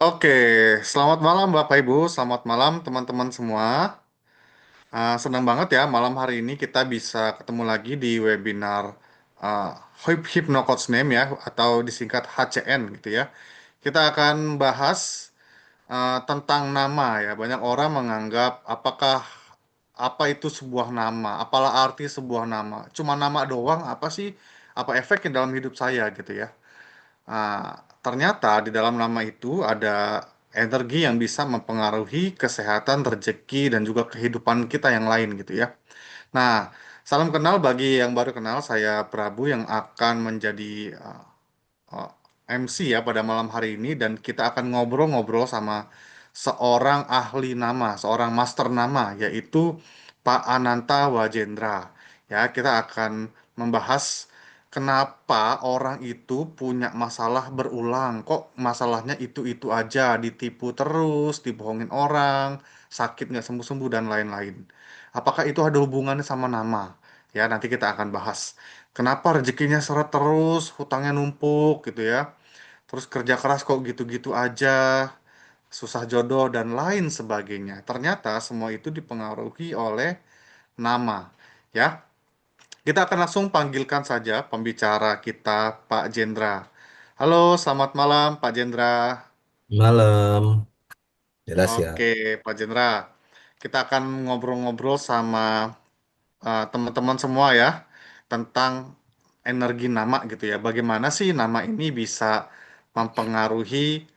Oke, selamat malam Bapak Ibu, selamat malam teman-teman semua. Senang banget ya malam hari ini kita bisa ketemu lagi di webinar uh, Hypno Coach Name ya, atau disingkat HCN gitu ya. Kita akan bahas tentang nama ya. Banyak orang menganggap apakah apa itu sebuah nama, apalah arti sebuah nama. Cuma nama doang, apa sih? Apa efeknya dalam hidup saya gitu ya. Ternyata di dalam nama itu ada energi yang bisa mempengaruhi kesehatan, rezeki, dan juga kehidupan kita yang lain gitu ya. Nah, salam kenal bagi yang baru kenal, saya Prabu yang akan menjadi uh, MC ya pada malam hari ini dan kita akan ngobrol-ngobrol sama seorang ahli nama, seorang master nama yaitu Pak Ananta Wajendra. Ya, kita akan membahas kenapa orang itu punya masalah berulang. Kok masalahnya itu-itu aja, ditipu terus, dibohongin orang, sakit nggak sembuh-sembuh dan lain-lain. Apakah itu ada hubungannya sama nama? Ya, nanti kita akan bahas. Kenapa rezekinya seret terus, hutangnya numpuk gitu ya. Terus kerja keras kok gitu-gitu aja, susah jodoh dan lain sebagainya. Ternyata semua itu dipengaruhi oleh nama. Ya, kita akan langsung panggilkan saja pembicara kita, Pak Jendra. Halo, selamat malam Pak Jendra. Malam, jelas ya. Oke, Pak Jendra. Kita akan ngobrol-ngobrol sama teman-teman semua ya tentang energi nama gitu ya. Bagaimana sih nama ini bisa mempengaruhi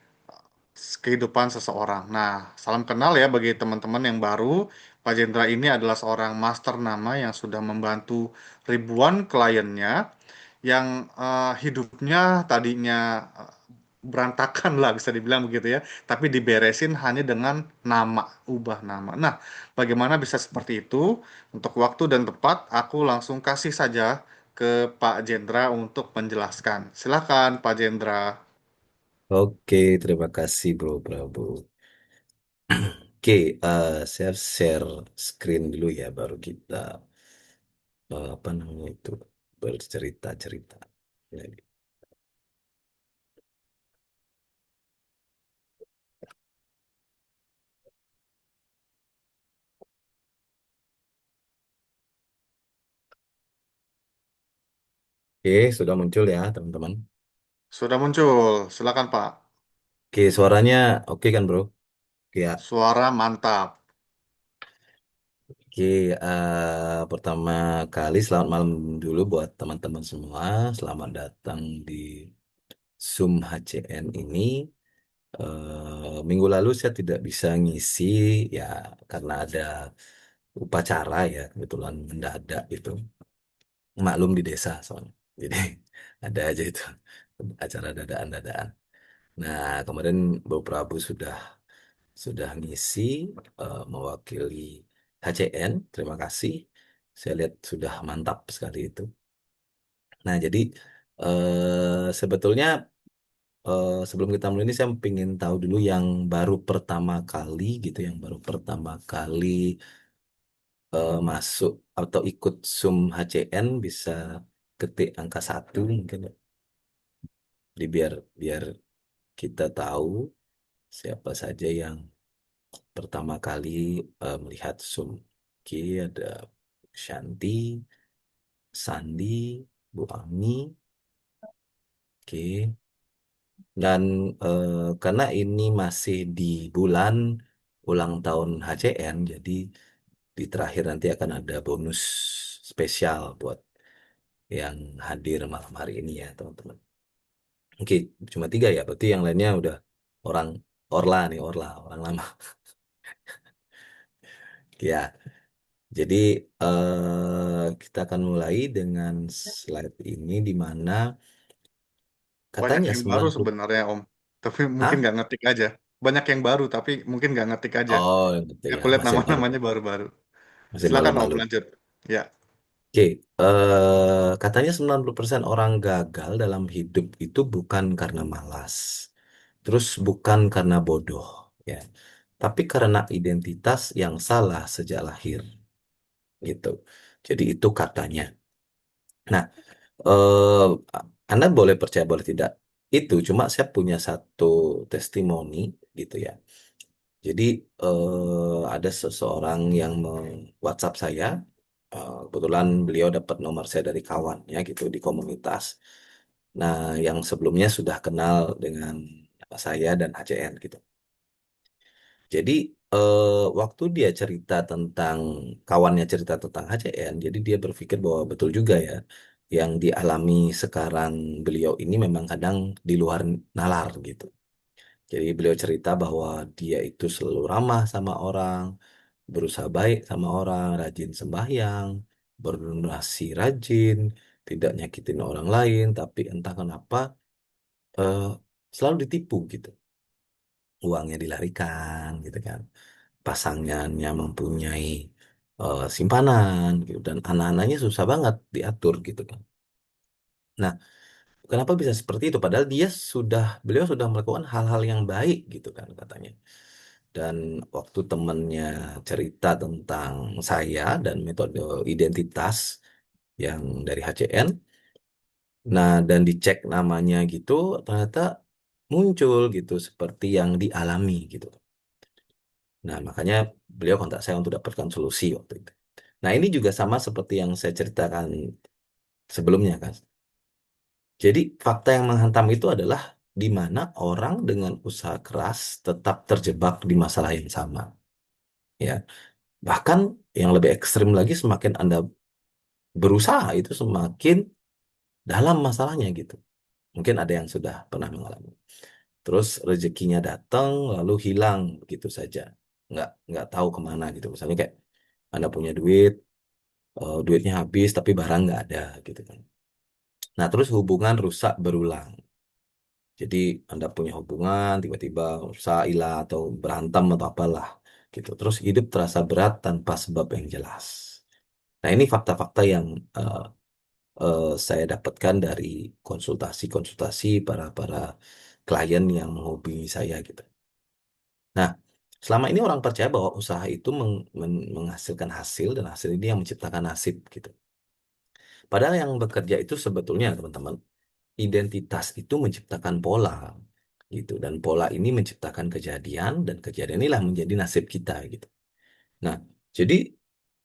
kehidupan seseorang. Nah, salam kenal ya bagi teman-teman yang baru. Pak Jendra ini adalah seorang master nama yang sudah membantu ribuan kliennya yang hidupnya tadinya berantakan lah bisa dibilang begitu ya, tapi diberesin hanya dengan nama, ubah nama. Nah, bagaimana bisa seperti itu? Untuk waktu dan tepat, aku langsung kasih saja ke Pak Jendra untuk menjelaskan. Silakan Pak Jendra. Oke, terima kasih Bro Prabu. Oke, saya share screen dulu ya, baru kita apa namanya itu bercerita-cerita. Lagi. Oke, sudah muncul ya teman-teman. Sudah muncul, silakan Pak. Oke, suaranya oke kan Bro? Oke ya. Suara mantap. Oke, pertama kali selamat malam dulu buat teman-teman semua. Selamat datang di Zoom HCN ini. Minggu lalu saya tidak bisa ngisi ya karena ada upacara ya kebetulan mendadak itu, maklum di desa soalnya, jadi ada aja itu acara dadaan-dadaan. Nah, kemarin Bu Prabu sudah ngisi mewakili HCN, terima kasih, saya lihat sudah mantap sekali itu. Nah, jadi sebetulnya sebelum kita mulai ini saya ingin tahu dulu yang baru pertama kali gitu, yang baru pertama kali masuk atau ikut Zoom HCN bisa ketik angka satu mungkin ya. Jadi biar biar kita tahu siapa saja yang pertama kali melihat Zoom. Oke, ada Shanti, Sandi, Bu Ami. Oke. Dan karena ini masih di bulan ulang tahun HCN, jadi di terakhir nanti akan ada bonus spesial buat yang hadir malam hari ini ya teman-teman. Oke, cuma tiga ya, berarti yang lainnya udah orang Orla nih, Orla, orang lama. Ya, jadi kita akan mulai dengan slide ini di mana Banyak katanya yang baru 90... sebenarnya Om. Tapi mungkin Hah? nggak ngetik aja. Banyak yang baru tapi mungkin nggak ngetik aja. Oh, gitu ya, Aku lihat masih malu, nama-namanya baru-baru. masih Silakan Om malu-malu. lanjut. Ya, Oke, katanya 90% orang gagal dalam hidup itu bukan karena malas, terus bukan karena bodoh, ya, tapi karena identitas yang salah sejak lahir, gitu. Jadi itu katanya. Nah, Anda boleh percaya boleh tidak. itu cuma saya punya satu testimoni gitu ya. Jadi ada seseorang yang WhatsApp saya. Kebetulan beliau dapat nomor saya dari kawannya gitu di komunitas. Nah, yang sebelumnya sudah kenal dengan saya dan HCN gitu. Jadi waktu dia cerita tentang kawannya cerita tentang HCN, jadi dia berpikir bahwa betul juga ya, yang dialami sekarang beliau ini memang kadang di luar nalar gitu. Jadi beliau cerita bahwa dia itu selalu ramah sama orang, berusaha baik sama orang, rajin sembahyang, berdonasi rajin, tidak nyakitin orang lain, tapi entah kenapa eh, selalu ditipu gitu. Uangnya dilarikan gitu kan. Pasangannya mempunyai simpanan gitu dan anak-anaknya susah banget diatur gitu kan. Nah, kenapa bisa seperti itu? Padahal beliau sudah melakukan hal-hal yang baik gitu kan katanya. Dan waktu temennya cerita tentang saya dan metode identitas yang dari HCN, nah dan dicek namanya gitu, ternyata muncul gitu seperti yang dialami gitu. Nah makanya beliau kontak saya untuk dapatkan solusi waktu itu. Nah ini juga sama seperti yang saya ceritakan sebelumnya kan. Jadi fakta yang menghantam itu adalah di mana orang dengan usaha keras tetap terjebak di masalah yang sama. Ya, bahkan yang lebih ekstrim lagi semakin Anda berusaha itu semakin dalam masalahnya gitu. Mungkin ada yang sudah pernah mengalami. Terus rezekinya datang lalu hilang begitu saja. Nggak tahu kemana gitu. Misalnya kayak Anda punya duit, duitnya habis tapi barang nggak ada gitu kan. Nah terus hubungan rusak berulang. Jadi Anda punya hubungan tiba-tiba rusak, hilang atau berantem atau apalah gitu. Terus hidup terasa berat tanpa sebab yang jelas. Nah ini fakta-fakta yang eh, saya dapatkan dari konsultasi-konsultasi para para klien yang menghubungi saya gitu. Nah, selama ini orang percaya bahwa usaha itu menghasilkan hasil dan hasil ini yang menciptakan nasib gitu. Padahal yang bekerja itu sebetulnya teman-teman, identitas itu menciptakan pola gitu dan pola ini menciptakan kejadian dan kejadian inilah menjadi nasib kita gitu. Nah, jadi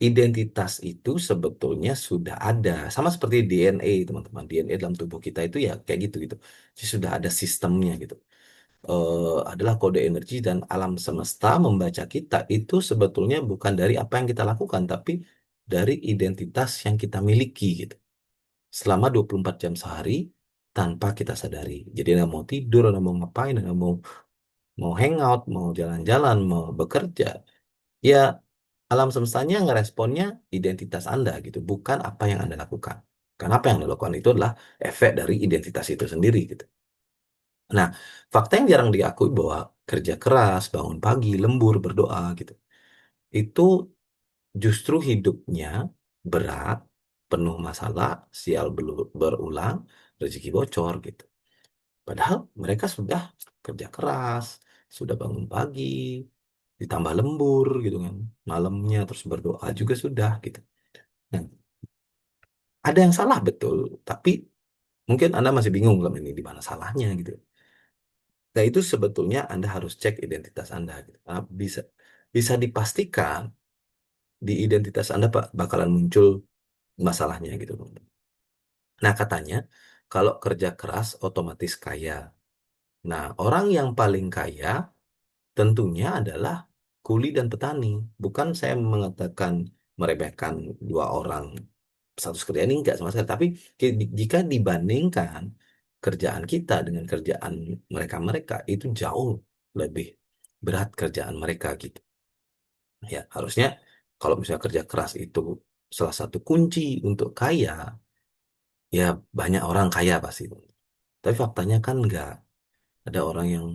identitas itu sebetulnya sudah ada, sama seperti DNA teman-teman. DNA dalam tubuh kita itu ya kayak gitu gitu. Jadi sudah ada sistemnya gitu. Adalah kode energi dan alam semesta membaca kita itu sebetulnya bukan dari apa yang kita lakukan, tapi dari identitas yang kita miliki gitu. Selama 24 jam sehari tanpa kita sadari. Jadi nggak mau tidur, nggak mau ngapain, nggak mau mau hangout, mau jalan-jalan, mau bekerja, ya alam semestanya ngeresponnya identitas Anda gitu, bukan apa yang Anda lakukan. Karena apa yang Anda lakukan itu adalah efek dari identitas itu sendiri gitu. Nah, fakta yang jarang diakui bahwa kerja keras, bangun pagi, lembur, berdoa gitu, itu justru hidupnya berat, penuh masalah, sial berulang, rezeki bocor gitu. Padahal mereka sudah kerja keras, sudah bangun pagi, ditambah lembur gitu kan, malamnya terus berdoa juga sudah gitu. Nah, ada yang salah betul, tapi mungkin Anda masih bingung belum ini di mana salahnya gitu. Nah, itu sebetulnya Anda harus cek identitas Anda gitu. Karena bisa dipastikan di identitas Anda Pak bakalan muncul masalahnya gitu. Nah, katanya kalau kerja keras otomatis kaya. Nah, orang yang paling kaya tentunya adalah kuli dan petani. Bukan saya mengatakan meremehkan dua orang status kerja ini enggak sama sekali. Tapi jika dibandingkan kerjaan kita dengan kerjaan mereka-mereka itu jauh lebih berat kerjaan mereka gitu. Ya, harusnya kalau misalnya kerja keras itu salah satu kunci untuk kaya, ya banyak orang kaya pasti. Tapi faktanya kan enggak. Ada orang yang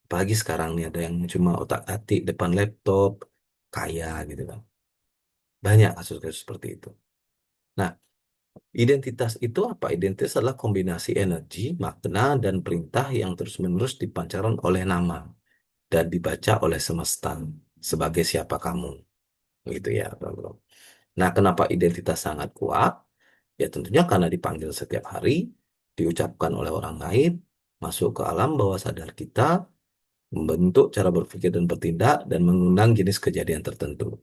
apalagi sekarang nih ada yang cuma otak-atik depan laptop kaya gitu kan. Banyak kasus-kasus seperti itu. Nah, identitas itu apa? Identitas adalah kombinasi energi, makna, dan perintah yang terus-menerus dipancarkan oleh nama dan dibaca oleh semesta sebagai siapa kamu. Gitu ya, bro. Nah, kenapa identitas sangat kuat? Ya tentunya karena dipanggil setiap hari, diucapkan oleh orang lain, masuk ke alam bawah sadar kita, membentuk cara berpikir dan bertindak, dan mengundang jenis kejadian tertentu.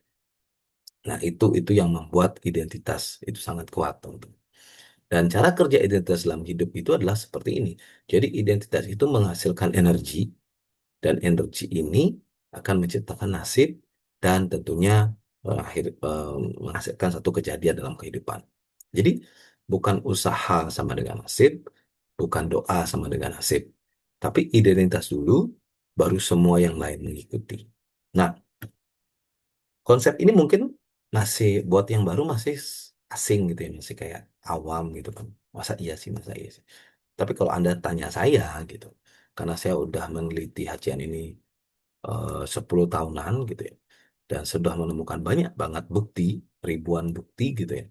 Nah, itu yang membuat identitas itu sangat kuat, teman-teman. Dan cara kerja identitas dalam hidup itu adalah seperti ini. Jadi identitas itu menghasilkan energi, dan energi ini akan menciptakan nasib dan tentunya menghasilkan satu kejadian dalam kehidupan. Jadi bukan usaha sama dengan nasib, bukan doa sama dengan nasib, tapi identitas dulu, baru semua yang lain mengikuti. Nah, konsep ini mungkin masih buat yang baru masih asing gitu ya, masih kayak awam gitu kan. Masa iya sih, masa iya sih. Tapi kalau Anda tanya saya gitu, karena saya udah meneliti hajian ini 10 tahunan gitu ya, dan sudah menemukan banyak banget bukti, ribuan bukti gitu ya.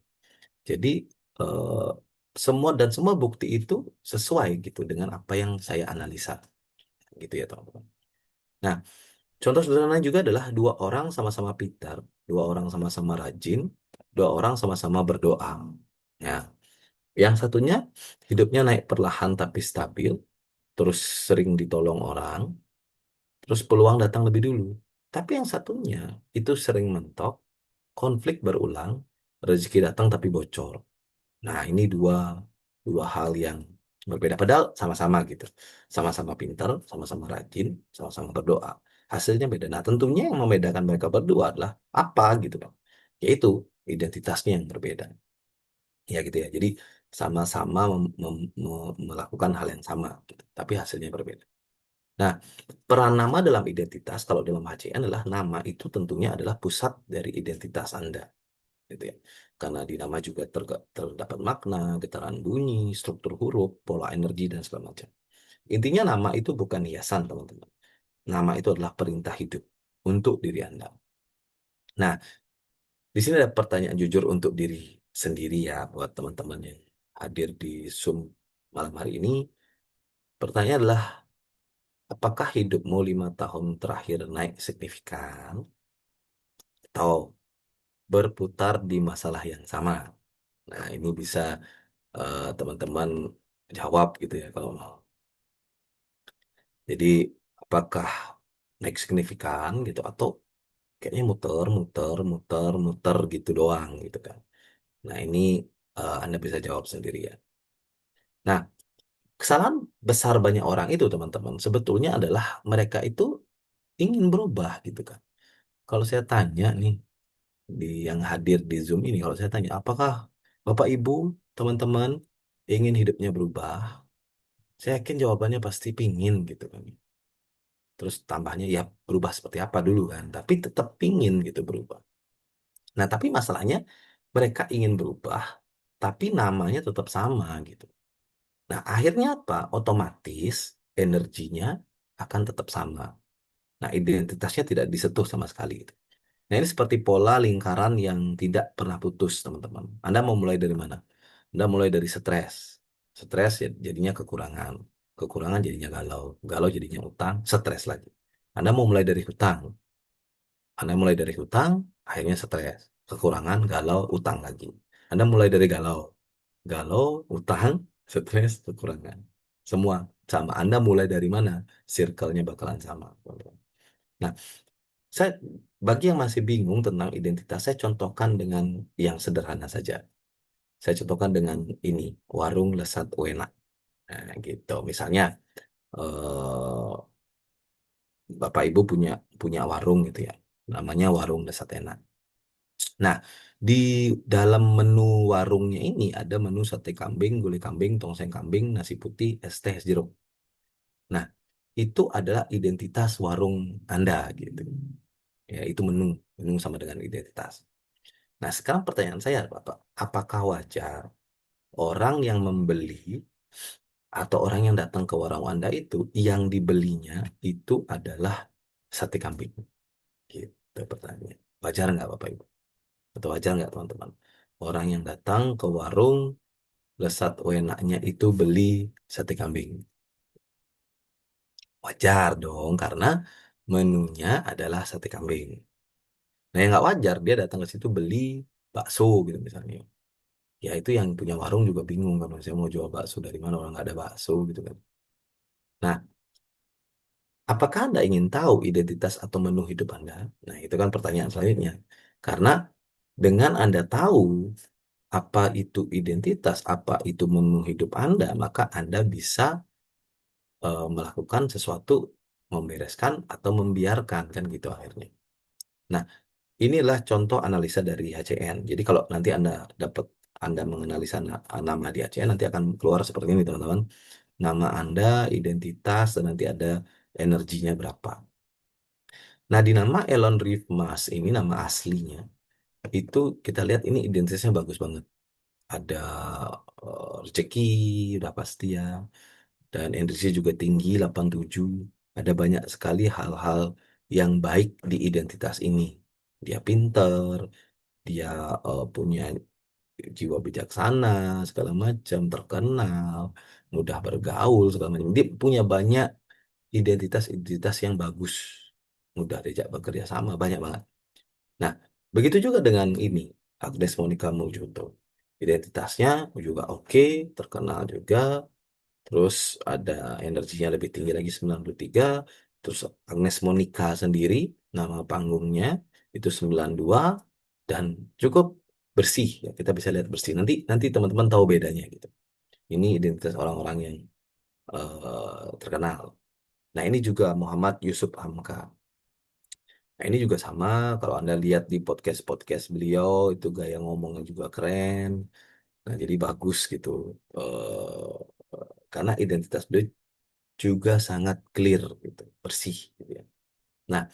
Jadi eh, semua bukti itu sesuai gitu dengan apa yang saya analisa gitu ya teman-teman. Nah, contoh sederhana juga adalah dua orang sama-sama pintar, dua orang sama-sama rajin, dua orang sama-sama berdoa. Ya, yang satunya hidupnya naik perlahan tapi stabil, terus sering ditolong orang, terus peluang datang lebih dulu. Tapi yang satunya itu sering mentok, konflik berulang, rezeki datang tapi bocor. Nah, ini dua dua hal yang berbeda. Padahal sama-sama gitu. Sama-sama pintar, sama-sama rajin, sama-sama berdoa. Hasilnya beda. Nah, tentunya yang membedakan mereka berdua adalah apa gitu, Bang. Yaitu identitasnya yang berbeda. Ya gitu ya. Jadi sama-sama melakukan hal yang sama, gitu. Tapi hasilnya berbeda. Nah, peran nama dalam identitas, kalau dalam HCN adalah nama itu tentunya adalah pusat dari identitas Anda gitu ya. Karena di nama juga terdapat makna, getaran bunyi, struktur huruf, pola energi, dan segala macam. Intinya nama itu bukan hiasan, teman-teman. Nama itu adalah perintah hidup untuk diri Anda. Nah, di sini ada pertanyaan jujur untuk diri sendiri ya, buat teman-teman yang hadir di Zoom malam hari ini. Pertanyaan adalah, apakah hidupmu 5 tahun terakhir naik signifikan atau berputar di masalah yang sama? Nah, ini bisa teman-teman jawab gitu ya kalau mau. Jadi apakah naik signifikan gitu atau kayaknya muter, muter, muter, muter gitu doang gitu kan. Nah, ini Anda bisa jawab sendiri ya. Nah, kesalahan besar banyak orang itu teman-teman sebetulnya adalah mereka itu ingin berubah gitu kan. Kalau saya tanya nih di yang hadir di Zoom ini, kalau saya tanya apakah Bapak Ibu, teman-teman ingin hidupnya berubah? Saya yakin jawabannya pasti pingin gitu kan. Terus tambahnya ya berubah seperti apa dulu kan, tapi tetap pingin gitu berubah. Nah, tapi masalahnya mereka ingin berubah, tapi namanya tetap sama gitu. Nah, akhirnya apa? Otomatis energinya akan tetap sama. Nah, identitasnya tidak disentuh sama sekali gitu. Nah, ini seperti pola lingkaran yang tidak pernah putus, teman-teman. Anda mau mulai dari mana? Anda mulai dari stres. Stres ya jadinya kekurangan. Kekurangan jadinya galau. Galau jadinya utang, stres lagi. Anda mau mulai dari hutang. Anda mulai dari hutang, akhirnya stres. Kekurangan, galau, utang lagi. Anda mulai dari galau. Galau, utang, stres, kekurangan. Semua sama. Anda mulai dari mana? Circle-nya bakalan sama. Nah, saya bagi yang masih bingung tentang identitas, saya contohkan dengan yang sederhana saja. Saya contohkan dengan ini, warung Lesat Wena. Nah, gitu. Misalnya, eh, Bapak Ibu punya punya warung gitu ya. Namanya Warung Lesat Enak. Nah, di dalam menu warungnya ini ada menu sate kambing, gulai kambing, tongseng kambing, nasi putih, es teh, es jeruk. Nah, itu adalah identitas warung Anda gitu. Ya, itu menu sama dengan identitas. Nah, sekarang pertanyaan saya, Bapak, apakah wajar orang yang membeli atau orang yang datang ke warung Anda itu yang dibelinya itu adalah sate kambing? Gitu pertanyaannya. Wajar nggak, Bapak Ibu? Atau wajar nggak, teman-teman? Orang yang datang ke warung Lesat Wenaknya itu beli sate kambing. Wajar dong, karena menunya adalah sate kambing. Nah, yang nggak wajar, dia datang ke situ beli bakso gitu misalnya. Ya itu yang punya warung juga bingung kan, saya mau jual bakso dari mana orang nggak ada bakso gitu kan. Nah, apakah Anda ingin tahu identitas atau menu hidup Anda? Nah, itu kan pertanyaan selanjutnya. Karena dengan Anda tahu apa itu identitas, apa itu menu hidup Anda, maka Anda bisa melakukan sesuatu, membereskan atau membiarkan, kan gitu akhirnya. Nah, inilah contoh analisa dari HCN. Jadi kalau nanti Anda menganalisa nama di HCN, nanti akan keluar seperti ini, teman-teman. Nama Anda, identitas, dan nanti ada energinya berapa. Nah, di nama Elon Reeve Mas ini nama aslinya. Itu kita lihat ini identitasnya bagus banget. Ada rezeki, udah pasti ya. Dan energi juga tinggi, 87. Ada banyak sekali hal-hal yang baik di identitas ini. Dia pinter, dia punya jiwa bijaksana, segala macam, terkenal, mudah bergaul, segala macam. Dia punya banyak identitas-identitas yang bagus. Mudah diajak bekerja sama, banyak banget. Nah, begitu juga dengan ini, Agnes Monica Mojuto. Identitasnya juga oke, terkenal juga, terus ada energinya lebih tinggi lagi 93, terus Agnes Monica sendiri, nama panggungnya itu 92, dan cukup bersih, ya, kita bisa lihat bersih. Nanti nanti teman-teman tahu bedanya gitu. Ini identitas orang-orang yang terkenal. Nah, ini juga Muhammad Yusuf Hamka. Nah, ini juga sama, kalau Anda lihat di podcast-podcast beliau, itu gaya ngomongnya juga keren. Nah, jadi bagus gitu. Karena identitas beliau juga sangat clear gitu, bersih gitu ya. Nah,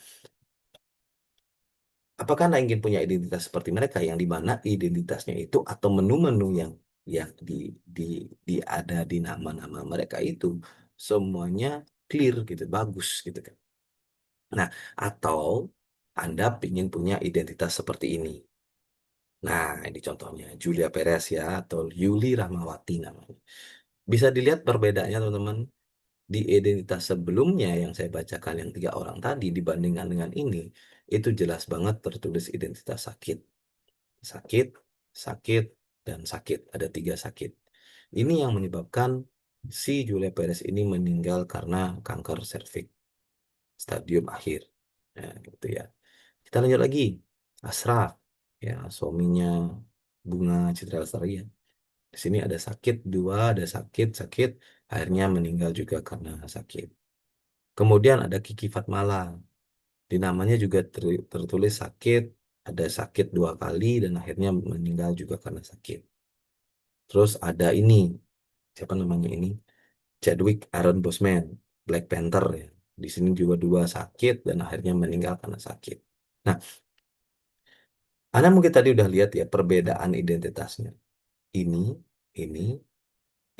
apakah Anda ingin punya identitas seperti mereka yang di mana identitasnya itu atau menu-menu yang di di ada di nama-nama mereka itu semuanya clear gitu, bagus gitu kan. Nah, atau Anda ingin punya identitas seperti ini. Nah, ini contohnya Julia Perez ya, atau Yuli Rahmawati namanya. Bisa dilihat perbedaannya teman-teman. Di identitas sebelumnya yang saya bacakan yang 3 orang tadi dibandingkan dengan ini, itu jelas banget tertulis identitas sakit. Sakit, sakit, dan sakit. Ada 3 sakit. Ini yang menyebabkan si Julia Perez ini meninggal karena kanker serviks stadium akhir. Nah, gitu ya. Kita lanjut lagi. Ashraf, ya, suaminya Bunga Citra Lestari ya. Di sini ada sakit dua, ada sakit, akhirnya meninggal juga karena sakit. Kemudian ada Kiki Fatmala. Di namanya juga tertulis sakit, ada sakit 2 kali dan akhirnya meninggal juga karena sakit. Terus ada ini, siapa namanya ini? Chadwick Aaron Boseman, Black Panther ya. Di sini juga 2 sakit dan akhirnya meninggal karena sakit. Nah, Anda mungkin tadi udah lihat ya perbedaan identitasnya. Ini, ini,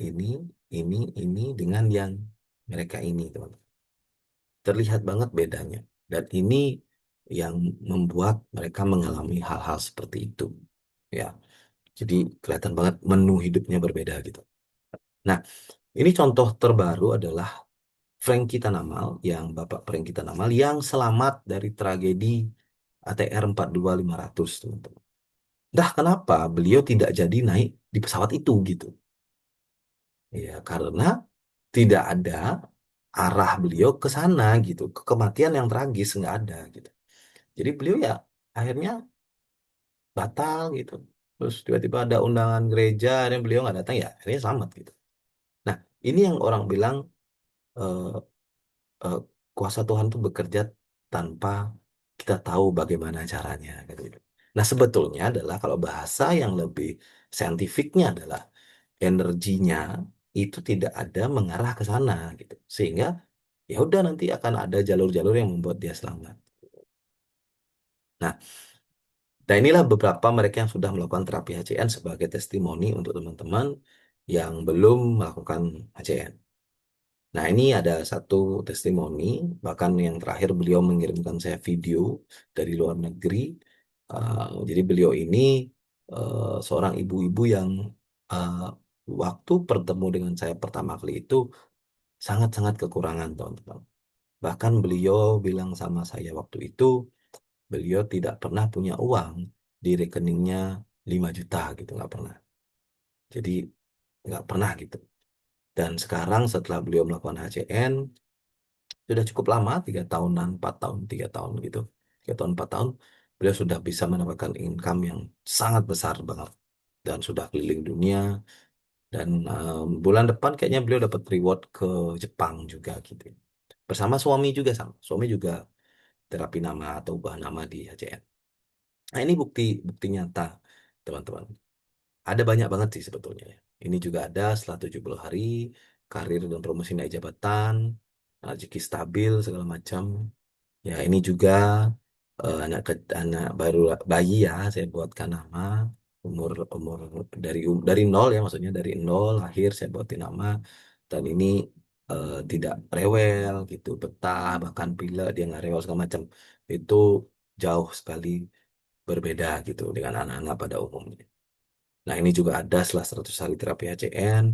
ini, ini dengan yang mereka ini, teman. Terlihat banget bedanya. Dan ini yang membuat mereka mengalami hal-hal seperti itu. Ya, jadi kelihatan banget menu hidupnya berbeda gitu. Nah, ini contoh terbaru adalah Frankie Tanamal, yang Bapak Frankie Tanamal yang selamat dari tragedi ATR 42500, teman-teman. Dah kenapa beliau tidak jadi naik di pesawat itu gitu? Ya, karena tidak ada arah beliau ke sana gitu, ke kematian yang tragis nggak ada gitu. Jadi beliau ya akhirnya batal gitu. Terus tiba-tiba ada undangan gereja dan beliau nggak datang ya akhirnya selamat gitu. Nah, ini yang orang bilang eh, eh, kuasa Tuhan itu bekerja tanpa kita tahu bagaimana caranya gitu. Nah, sebetulnya adalah kalau bahasa yang lebih saintifiknya adalah energinya itu tidak ada mengarah ke sana gitu. Sehingga ya udah nanti akan ada jalur-jalur yang membuat dia selamat. Nah, dan inilah beberapa mereka yang sudah melakukan terapi HCN sebagai testimoni untuk teman-teman yang belum melakukan HCN. Nah, ini ada satu testimoni, bahkan yang terakhir beliau mengirimkan saya video dari luar negeri. Jadi beliau ini seorang ibu-ibu yang uh, waktu bertemu dengan saya pertama kali itu sangat-sangat kekurangan, teman-teman. Bahkan beliau bilang sama saya waktu itu, beliau tidak pernah punya uang di rekeningnya 5 juta gitu, nggak pernah. Jadi nggak pernah gitu. Dan sekarang setelah beliau melakukan HCN, sudah cukup lama, 3 tahunan, 4 tahun, 3 tahun gitu, 3 tahun, 4 tahun, beliau sudah bisa mendapatkan income yang sangat besar banget dan sudah keliling dunia. Dan bulan depan kayaknya beliau dapat reward ke Jepang juga gitu. Bersama suami juga sama. Suami juga terapi nama atau ubah nama di HCN. Nah, ini bukti bukti nyata, teman-teman. Ada banyak banget sih sebetulnya, ya. Ini juga ada setelah 70 hari, karir dan promosi naik jabatan, rezeki stabil, segala macam. Ya, ini juga anak baru bayi ya, saya buatkan nama umur umur dari nol ya, maksudnya dari nol lahir saya buatin nama. Dan ini tidak rewel gitu, betah, bahkan pilek dia nggak rewel segala macam. Itu jauh sekali berbeda gitu dengan anak-anak pada umumnya. Nah, ini juga ada setelah 100 hari terapi HCN,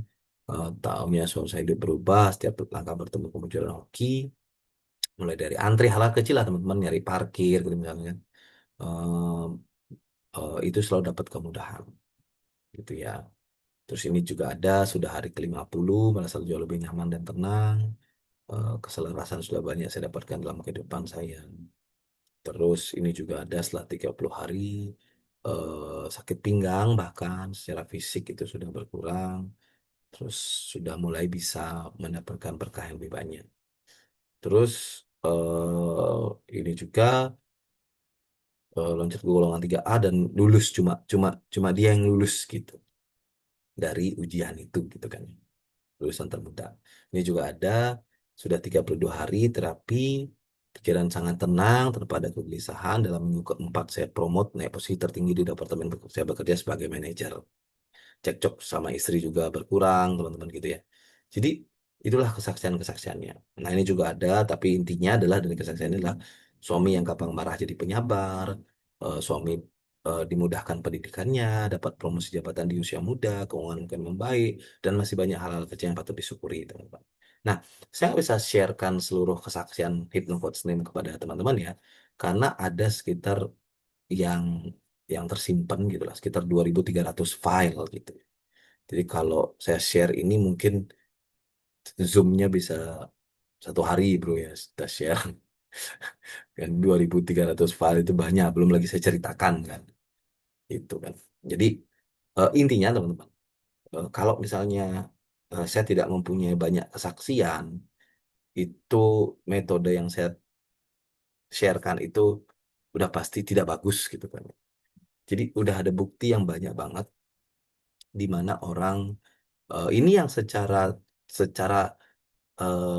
tahunnya suami saya hidup berubah, setiap langkah bertemu kemunculan hoki, mulai dari antri hal kecil lah teman-teman, nyari parkir gitu misalnya kan. Ehm, itu selalu dapat kemudahan gitu ya. Terus ini juga ada sudah hari ke-50 merasa jauh lebih nyaman dan tenang. Keselarasan sudah banyak saya dapatkan dalam kehidupan saya. Terus ini juga ada setelah 30 hari sakit pinggang bahkan secara fisik itu sudah berkurang. Terus sudah mulai bisa mendapatkan berkah yang lebih banyak. Terus ini juga loncat ke golongan 3A dan lulus, cuma cuma cuma dia yang lulus gitu dari ujian itu gitu kan, lulusan termuda. Ini juga ada sudah 32 hari terapi, pikiran sangat tenang tanpa ada kegelisahan. Dalam minggu keempat saya promote naik posisi tertinggi di departemen saya bekerja sebagai manajer. Cekcok sama istri juga berkurang teman-teman gitu ya. Jadi itulah kesaksian-kesaksiannya. Nah, ini juga ada, tapi intinya adalah dari kesaksian ini adalah suami yang gampang marah jadi penyabar, suami dimudahkan pendidikannya, dapat promosi jabatan di usia muda, keuangan mungkin membaik, dan masih banyak hal-hal kecil yang patut disyukuri teman-teman. Nah, saya nggak bisa sharekan seluruh kesaksian Hypnocoach Name kepada teman-teman ya, karena ada sekitar yang tersimpan gitu lah, sekitar 2.300 file gitu. Jadi kalau saya share ini mungkin Zoom-nya bisa 1 hari bro ya, kita share. Kan 2.300 file itu banyak, belum lagi saya ceritakan kan. Itu kan. Jadi intinya teman-teman, kalau misalnya saya tidak mempunyai banyak kesaksian, itu metode yang saya sharekan itu udah pasti tidak bagus gitu kan. Jadi udah ada bukti yang banyak banget di mana orang ini yang secara secara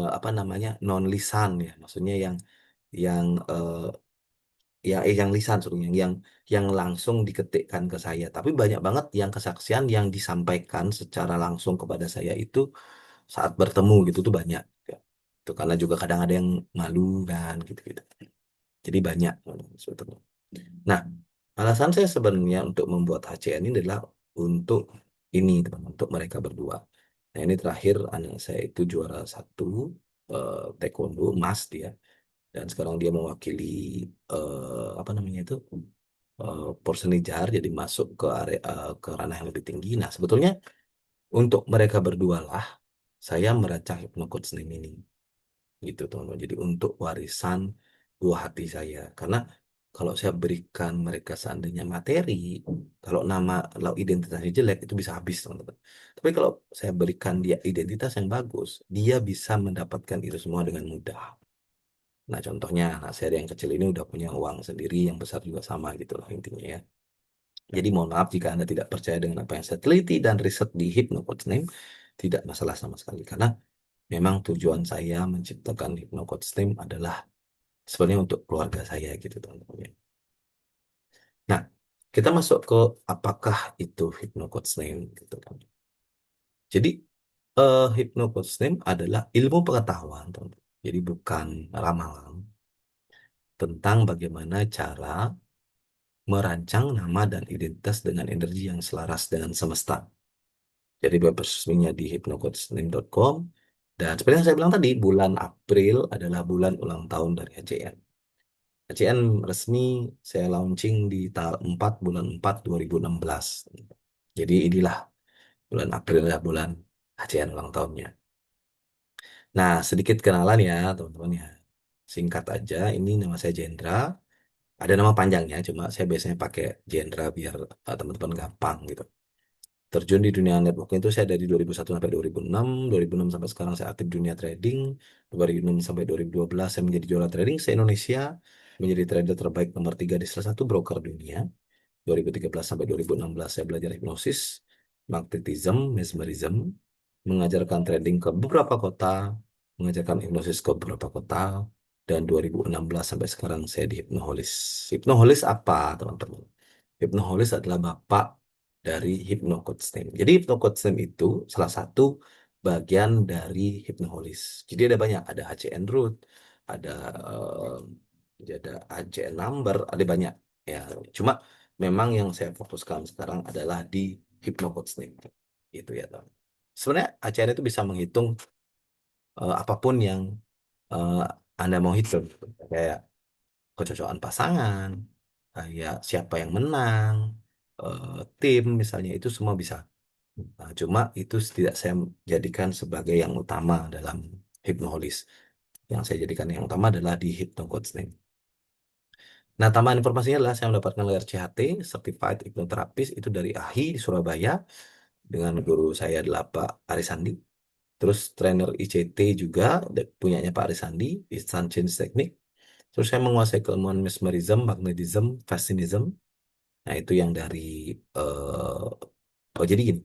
apa namanya non lisan ya, maksudnya yang yang lisan sebenarnya, yang langsung diketikkan ke saya. Tapi banyak banget yang kesaksian yang disampaikan secara langsung kepada saya itu saat bertemu gitu tuh banyak. Ya. Itu karena juga kadang ada yang malu kan gitu-gitu. Jadi banyak sebetulnya. Nah, alasan saya sebenarnya untuk membuat HCN ini adalah untuk ini teman, untuk mereka berdua. Nah, ini terakhir anak saya itu juara satu taekwondo emas dia, dan sekarang dia mewakili apa namanya itu Porsenijar, jadi masuk ke area ke ranah yang lebih tinggi. Nah, sebetulnya untuk mereka berdua lah saya merancang Hypnocoach Name ini gitu teman-teman. Jadi untuk warisan buah hati saya, karena kalau saya berikan mereka seandainya materi, kalau nama kalau identitasnya jelek itu bisa habis teman-teman. Tapi kalau saya berikan dia identitas yang bagus, dia bisa mendapatkan itu semua dengan mudah. Nah, contohnya anak saya yang kecil ini udah punya uang sendiri, yang besar juga sama gitu lah intinya ya. Jadi mohon maaf jika Anda tidak percaya dengan apa yang saya teliti dan riset di Hypnocoach Name, tidak masalah sama sekali, karena memang tujuan saya menciptakan Hypnocoach Name adalah sebenarnya untuk keluarga saya gitu teman-teman ya. Nah, kita masuk ke apakah itu Hypnocoach Name gitu kan. Jadi Hypnocoach Name adalah ilmu pengetahuan teman-teman. Jadi bukan ramalan, tentang bagaimana cara merancang nama dan identitas dengan energi yang selaras dengan semesta. Jadi web resminya di hypnocoachname.com. Dan seperti yang saya bilang tadi, bulan April adalah bulan ulang tahun dari HCN. HCN resmi saya launching di tanggal 4 bulan 4 2016. Jadi inilah bulan April adalah bulan HCN ulang tahunnya. Nah, sedikit kenalan ya teman-teman ya. Singkat aja, ini nama saya Jendra. Ada nama panjangnya, cuma saya biasanya pakai Jendra biar teman-teman gampang gitu. Terjun di dunia networking itu saya dari 2001 sampai 2006, 2006 sampai sekarang saya aktif di dunia trading, 2006 sampai 2012 saya menjadi juara trading se-Indonesia, menjadi trader terbaik nomor 3 di salah satu broker dunia. 2013 sampai 2016 saya belajar hipnosis, magnetism, mesmerism, mengajarkan trading ke beberapa kota, mengajarkan hipnosis ke beberapa kota, dan 2016 sampai sekarang saya di hipnoholis. Hipnoholis apa, teman-teman? Hipnoholis adalah bapak dari hypnocoach-team. Jadi hypnocoach-team itu salah satu bagian dari hipnoholis. Jadi ada banyak, ada HCN root, ada ada HCN number, ada banyak ya. Cuma memang yang saya fokuskan sekarang adalah di hypnocoach-team. Itu ya, Tom. Sebenarnya HCN itu bisa menghitung apapun yang eh, Anda mau hitung. Kayak kecocokan pasangan, kayak siapa yang menang, tim misalnya itu semua bisa. Nah, cuma itu tidak saya jadikan sebagai yang utama dalam hipnoholis. Yang saya jadikan yang utama adalah di hypnocoaching. Nah, tambahan informasinya adalah saya mendapatkan gelar CHT, Certified Hypnotherapist, itu dari AHI di Surabaya, dengan guru saya adalah Pak Arisandi. Terus trainer ICT juga punyanya Pak Arisandi, Instant Change Technique. Terus saya menguasai keilmuan mesmerism, magnetism, fascinism. Nah, itu yang dari oh jadi gini,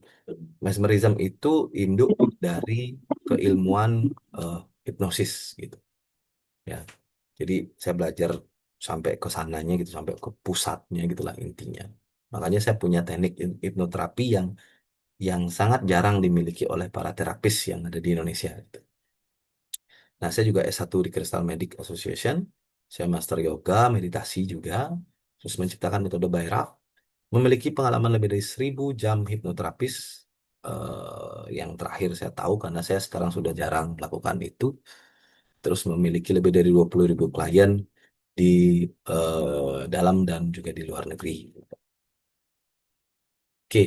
mesmerism itu induk dari keilmuan eh, hipnosis gitu ya. Jadi saya belajar sampai ke sananya gitu, sampai ke pusatnya gitulah intinya. Makanya saya punya teknik hipnoterapi yang sangat jarang dimiliki oleh para terapis yang ada di Indonesia gitu. Nah, saya juga S1 di Crystal Medic Association. Saya master yoga, meditasi juga, terus menciptakan metode Bhairav. Memiliki pengalaman lebih dari 1.000 jam hipnoterapis. Yang terakhir saya tahu karena saya sekarang sudah jarang melakukan itu. Terus memiliki lebih dari 20.000 klien di dalam dan juga di luar negeri. Oke,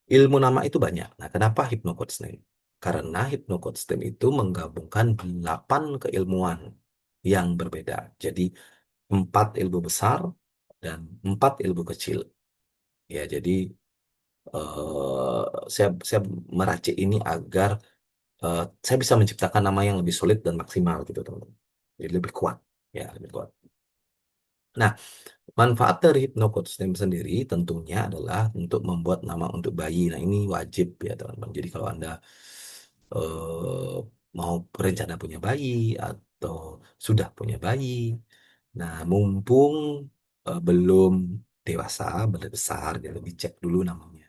ilmu nama itu banyak. Nah, kenapa Hypnocoach Name? Karena Hypnocoach Name itu menggabungkan 8 keilmuan yang berbeda. Jadi 4 ilmu besar dan 4 ilmu kecil. Ya, jadi saya meracik ini agar saya bisa menciptakan nama yang lebih solid dan maksimal gitu, teman-teman. Jadi lebih kuat, ya lebih kuat. Nah, manfaat dari hypnocosystem sendiri tentunya adalah untuk membuat nama untuk bayi. Nah, ini wajib ya, teman-teman. Jadi kalau Anda mau berencana punya bayi atau sudah punya bayi, nah mumpung belum dewasa, belum besar, ya lebih cek dulu namanya.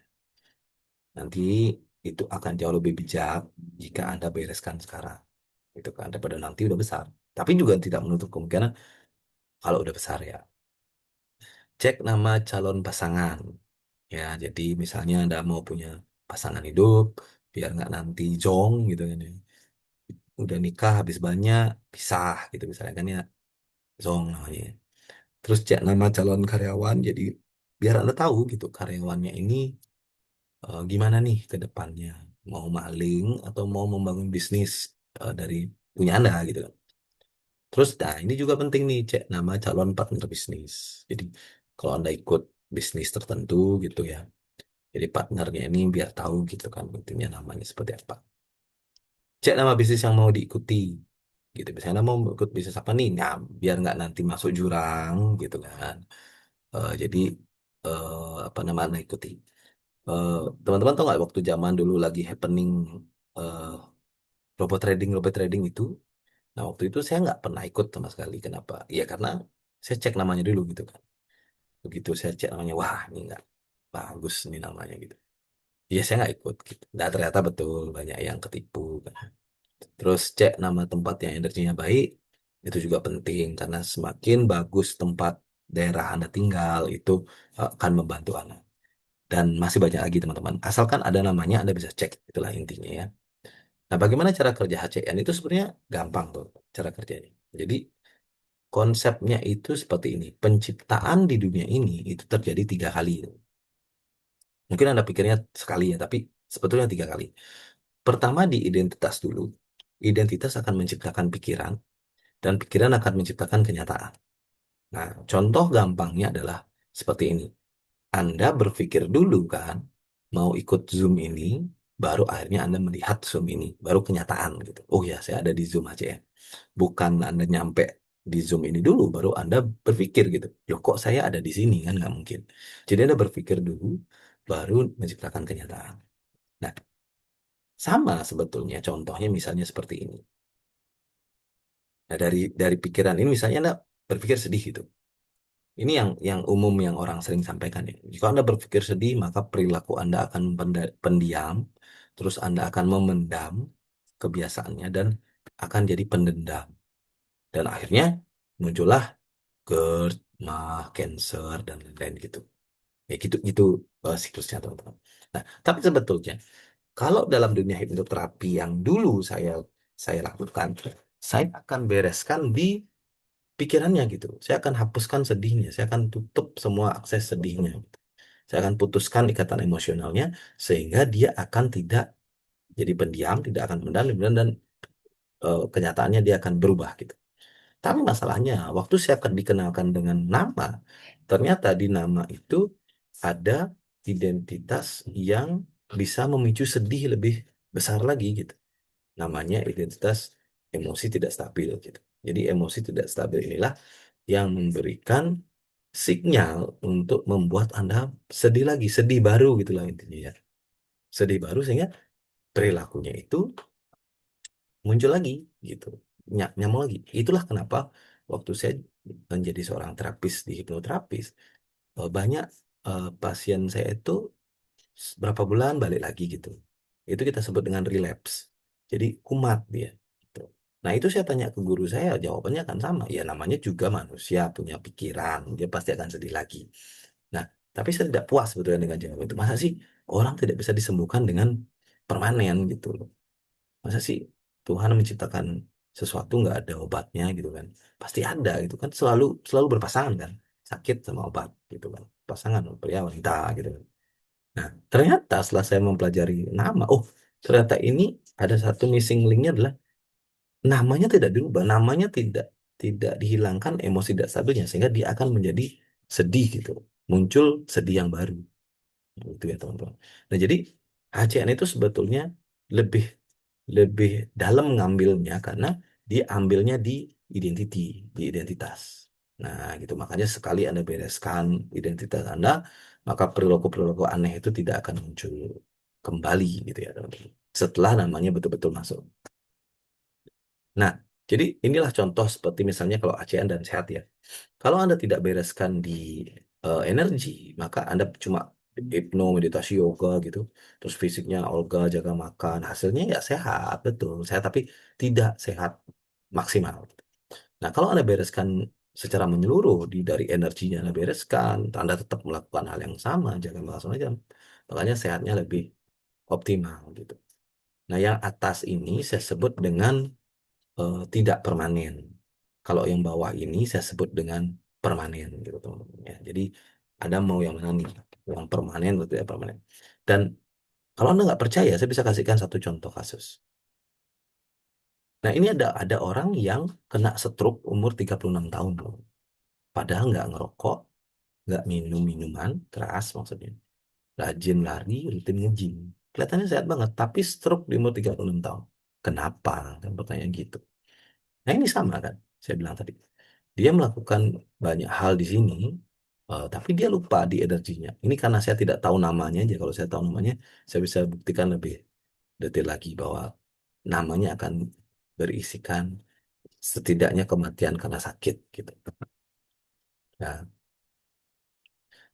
Nanti itu akan jauh lebih bijak jika Anda bereskan sekarang. Itu kan daripada nanti udah besar. Tapi juga tidak menutup kemungkinan kalau udah besar ya. Cek nama calon pasangan. Ya, jadi misalnya Anda mau punya pasangan hidup, biar nggak nanti jong gitu kan ya. Udah nikah habis banyak, pisah gitu misalnya kan ya, zong namanya. Terus cek nama calon karyawan, jadi biar Anda tahu gitu karyawannya ini gimana nih ke depannya. Mau maling atau mau membangun bisnis dari punya Anda gitu kan. Terus, nah ini juga penting nih, cek nama calon partner bisnis. Jadi, kalau Anda ikut bisnis tertentu gitu ya, jadi partnernya ini biar tahu gitu kan, intinya namanya seperti apa. Cek nama bisnis yang mau diikuti, gitu. Misalnya Anda mau ikut bisnis apa nih? Nah, biar nggak nanti masuk jurang gitu kan. Jadi, apa nama Anda ikuti. Eh, Teman-teman tahu nggak waktu zaman dulu lagi happening eh, robot trading itu? Nah, waktu itu saya nggak pernah ikut sama sekali. Kenapa? Ya karena saya cek namanya dulu gitu kan. Begitu saya cek namanya, wah ini nggak bagus nih namanya gitu. Iya saya nggak ikut gitu. Nah ternyata betul banyak yang ketipu kan. Terus cek nama tempat yang energinya baik, itu juga penting karena semakin bagus tempat daerah Anda tinggal itu akan membantu Anda. Dan masih banyak lagi teman-teman. Asalkan ada namanya Anda bisa cek, itulah intinya ya. Nah bagaimana cara kerja HCN itu sebenarnya gampang tuh cara kerjanya. Jadi konsepnya itu seperti ini. Penciptaan di dunia ini itu terjadi 3 kali. Mungkin Anda pikirnya sekali ya, tapi sebetulnya 3 kali. Pertama di identitas dulu. Identitas akan menciptakan pikiran, dan pikiran akan menciptakan kenyataan. Nah, contoh gampangnya adalah seperti ini. Anda berpikir dulu kan, mau ikut Zoom ini, baru akhirnya Anda melihat Zoom ini, baru kenyataan gitu. Oh ya, saya ada di Zoom aja ya. Bukan Anda nyampe di Zoom ini dulu, baru Anda berpikir gitu. Loh kok saya ada di sini kan nggak mungkin. Jadi Anda berpikir dulu, baru menciptakan kenyataan. Nah, sama sebetulnya contohnya misalnya seperti ini. Nah, dari pikiran ini misalnya Anda berpikir sedih gitu. Ini yang umum yang orang sering sampaikan ya. Jika Anda berpikir sedih, maka perilaku Anda akan pendiam, terus Anda akan memendam kebiasaannya dan akan jadi pendendam. Dan akhirnya muncullah GERD, mah, cancer, dan lain-lain gitu. Ya gitu, gitu siklusnya teman-teman. Nah, tapi sebetulnya kalau dalam dunia hipnoterapi yang dulu saya lakukan, saya akan bereskan di pikirannya gitu. Saya akan hapuskan sedihnya, saya akan tutup semua akses sedihnya. Saya akan putuskan ikatan emosionalnya sehingga dia akan tidak jadi pendiam, tidak akan mendam dan kenyataannya dia akan berubah gitu. Tapi masalahnya, waktu saya akan dikenalkan dengan nama, ternyata di nama itu ada identitas yang bisa memicu sedih lebih besar lagi gitu. Namanya identitas emosi tidak stabil gitu. Jadi emosi tidak stabil inilah yang memberikan sinyal untuk membuat Anda sedih lagi, sedih baru gitu lah intinya ya. Sedih baru sehingga perilakunya itu muncul lagi gitu. Nyamuk lagi. Itulah kenapa waktu saya menjadi seorang terapis di hipnoterapis, banyak pasien saya itu berapa bulan balik lagi gitu. Itu kita sebut dengan relapse. Jadi kumat dia. Gitu. Nah itu saya tanya ke guru saya, jawabannya kan sama. Ya namanya juga manusia, punya pikiran, dia pasti akan sedih lagi. Nah, tapi saya tidak puas sebetulnya dengan jawaban itu. Masa sih orang tidak bisa disembuhkan dengan permanen gitu loh. Masa sih Tuhan menciptakan sesuatu nggak ada obatnya gitu kan? Pasti ada gitu kan. Selalu selalu berpasangan kan. Sakit sama obat gitu kan. Pasangan pria wanita gitu kan. Nah, ternyata setelah saya mempelajari nama, oh ternyata ini ada satu missing linknya adalah namanya tidak dirubah, namanya tidak tidak dihilangkan emosi tidak stabilnya sehingga dia akan menjadi sedih gitu, muncul sedih yang baru, itu ya teman-teman. Nah jadi HCN itu sebetulnya lebih lebih dalam ngambilnya karena dia ambilnya di identity, di identitas. Nah gitu makanya sekali Anda bereskan identitas Anda, maka perilaku-perilaku aneh itu tidak akan muncul kembali gitu ya teman-teman. Setelah namanya betul-betul masuk. Nah, jadi inilah contoh seperti misalnya kalau ACN dan sehat ya. Kalau Anda tidak bereskan di energi, maka Anda cuma hipno, meditasi, yoga gitu. Terus fisiknya olga, jaga makan. Hasilnya ya sehat, betul. Sehat, tapi tidak sehat maksimal. Nah, kalau Anda bereskan secara menyeluruh dari energinya Anda bereskan, Anda tetap melakukan hal yang sama, jaga makan segala macam. Makanya sehatnya lebih optimal gitu. Nah, yang atas ini saya sebut dengan tidak permanen. Kalau yang bawah ini saya sebut dengan permanen gitu teman-teman ya. Jadi Anda mau yang mana nih? Yang permanen atau tidak permanen? Dan kalau Anda nggak percaya, saya bisa kasihkan satu contoh kasus. Nah ini ada orang yang kena stroke umur 36 tahun loh. Padahal nggak ngerokok, nggak minum minuman keras maksudnya. Rajin lari, rutin nge-gym. Kelihatannya sehat banget, tapi stroke di umur 36 tahun. Kenapa? Kan pertanyaan gitu. Nah ini sama kan, saya bilang tadi. Dia melakukan banyak hal di sini, tapi dia lupa di energinya. Ini karena saya tidak tahu namanya aja. Kalau saya tahu namanya, saya bisa buktikan lebih detail lagi bahwa namanya akan berisikan setidaknya kematian karena sakit gitu. Nah,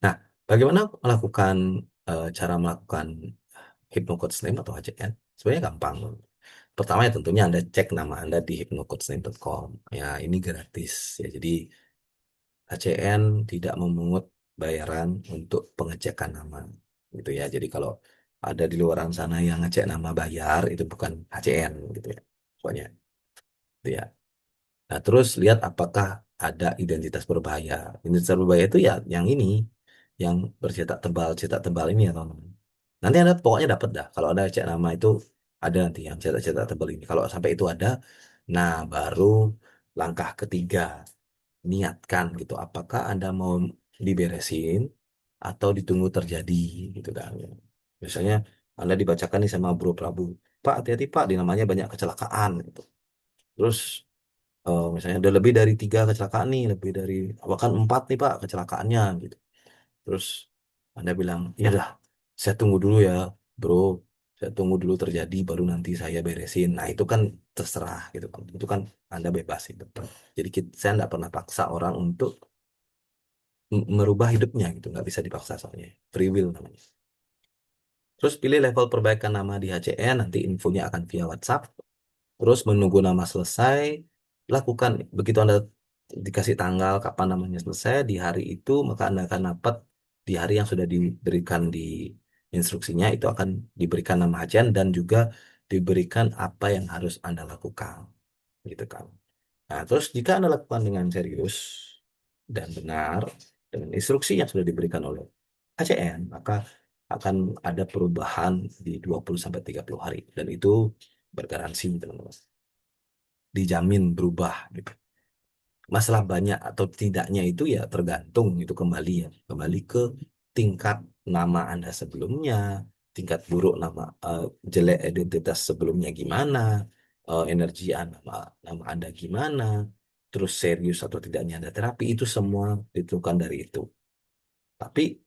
nah bagaimana melakukan cara melakukan hypnocoach-name atau HCN? Sebenarnya gampang. Pertama ya tentunya Anda cek nama Anda di hypnocoachname.com. Ya, ini gratis ya. Jadi HCN tidak memungut bayaran untuk pengecekan nama gitu ya. Jadi kalau ada di luaran sana yang ngecek nama bayar itu bukan HCN gitu ya. Pokoknya gitu ya. Nah, terus lihat apakah ada identitas berbahaya. Identitas berbahaya itu ya yang ini yang bercetak tebal ini ya teman-teman. Nanti Anda pokoknya dapat dah kalau ada cek nama itu ada nanti yang cetak-cetak tebal ini. Kalau sampai itu ada, nah baru langkah ketiga, niatkan gitu. Apakah Anda mau diberesin atau ditunggu terjadi gitu kan. Misalnya Anda dibacakan nih sama Bro Prabu, Pak hati-hati Pak, di namanya banyak kecelakaan gitu. Terus misalnya ada lebih dari 3 kecelakaan nih, lebih dari bahkan 4 nih Pak kecelakaannya gitu. Terus Anda bilang, ya dah, saya tunggu dulu ya, bro. Saya tunggu dulu terjadi, baru nanti saya beresin. Nah, itu kan terserah gitu kan. Itu kan Anda bebas itu. Jadi saya nggak pernah paksa orang untuk merubah hidupnya gitu. Nggak bisa dipaksa soalnya. Free will namanya. Terus pilih level perbaikan nama di HCN, nanti infonya akan via WhatsApp. Terus menunggu nama selesai, lakukan. Begitu Anda dikasih tanggal kapan namanya selesai, di hari itu, maka Anda akan dapat di hari yang sudah diberikan di instruksinya, itu akan diberikan nama ajan dan juga diberikan apa yang harus Anda lakukan. Gitu kan. Nah, terus jika Anda lakukan dengan serius dan benar, dengan instruksi yang sudah diberikan oleh ACN, maka akan ada perubahan di 20 sampai 30 hari. Dan itu bergaransi, teman-teman. Dijamin berubah gitu. Masalah banyak atau tidaknya itu ya tergantung itu kembali ya, kembali ke tingkat nama Anda sebelumnya, tingkat buruk nama jelek identitas sebelumnya gimana, energi nama nama Anda gimana, terus serius atau tidaknya Anda terapi itu semua ditentukan dari itu. Tapi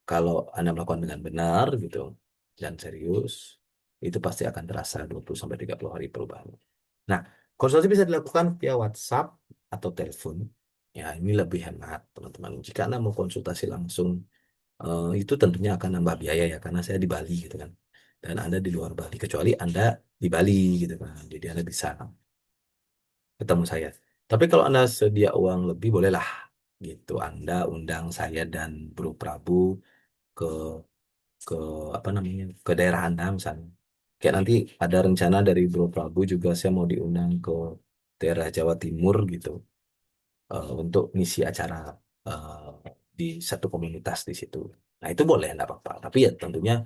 kalau Anda melakukan dengan benar gitu dan serius, itu pasti akan terasa 20 sampai 30 hari perubahan. Nah, konsultasi bisa dilakukan via WhatsApp atau telepon. Ya, ini lebih hemat, teman-teman. Jika Anda mau konsultasi langsung, itu tentunya akan nambah biaya ya, karena saya di Bali gitu kan. Dan Anda di luar Bali, kecuali Anda di Bali gitu kan. Jadi Anda bisa ketemu saya. Tapi kalau Anda sedia uang lebih, bolehlah gitu. Anda undang saya dan Bro Prabu ke ke apa namanya ke daerah Anda misalnya. Kayak nanti ada rencana dari Bro Prabu juga saya mau diundang ke daerah Jawa Timur gitu untuk ngisi acara eh, di satu komunitas di situ. Nah itu boleh enggak apa-apa. Tapi ya tentunya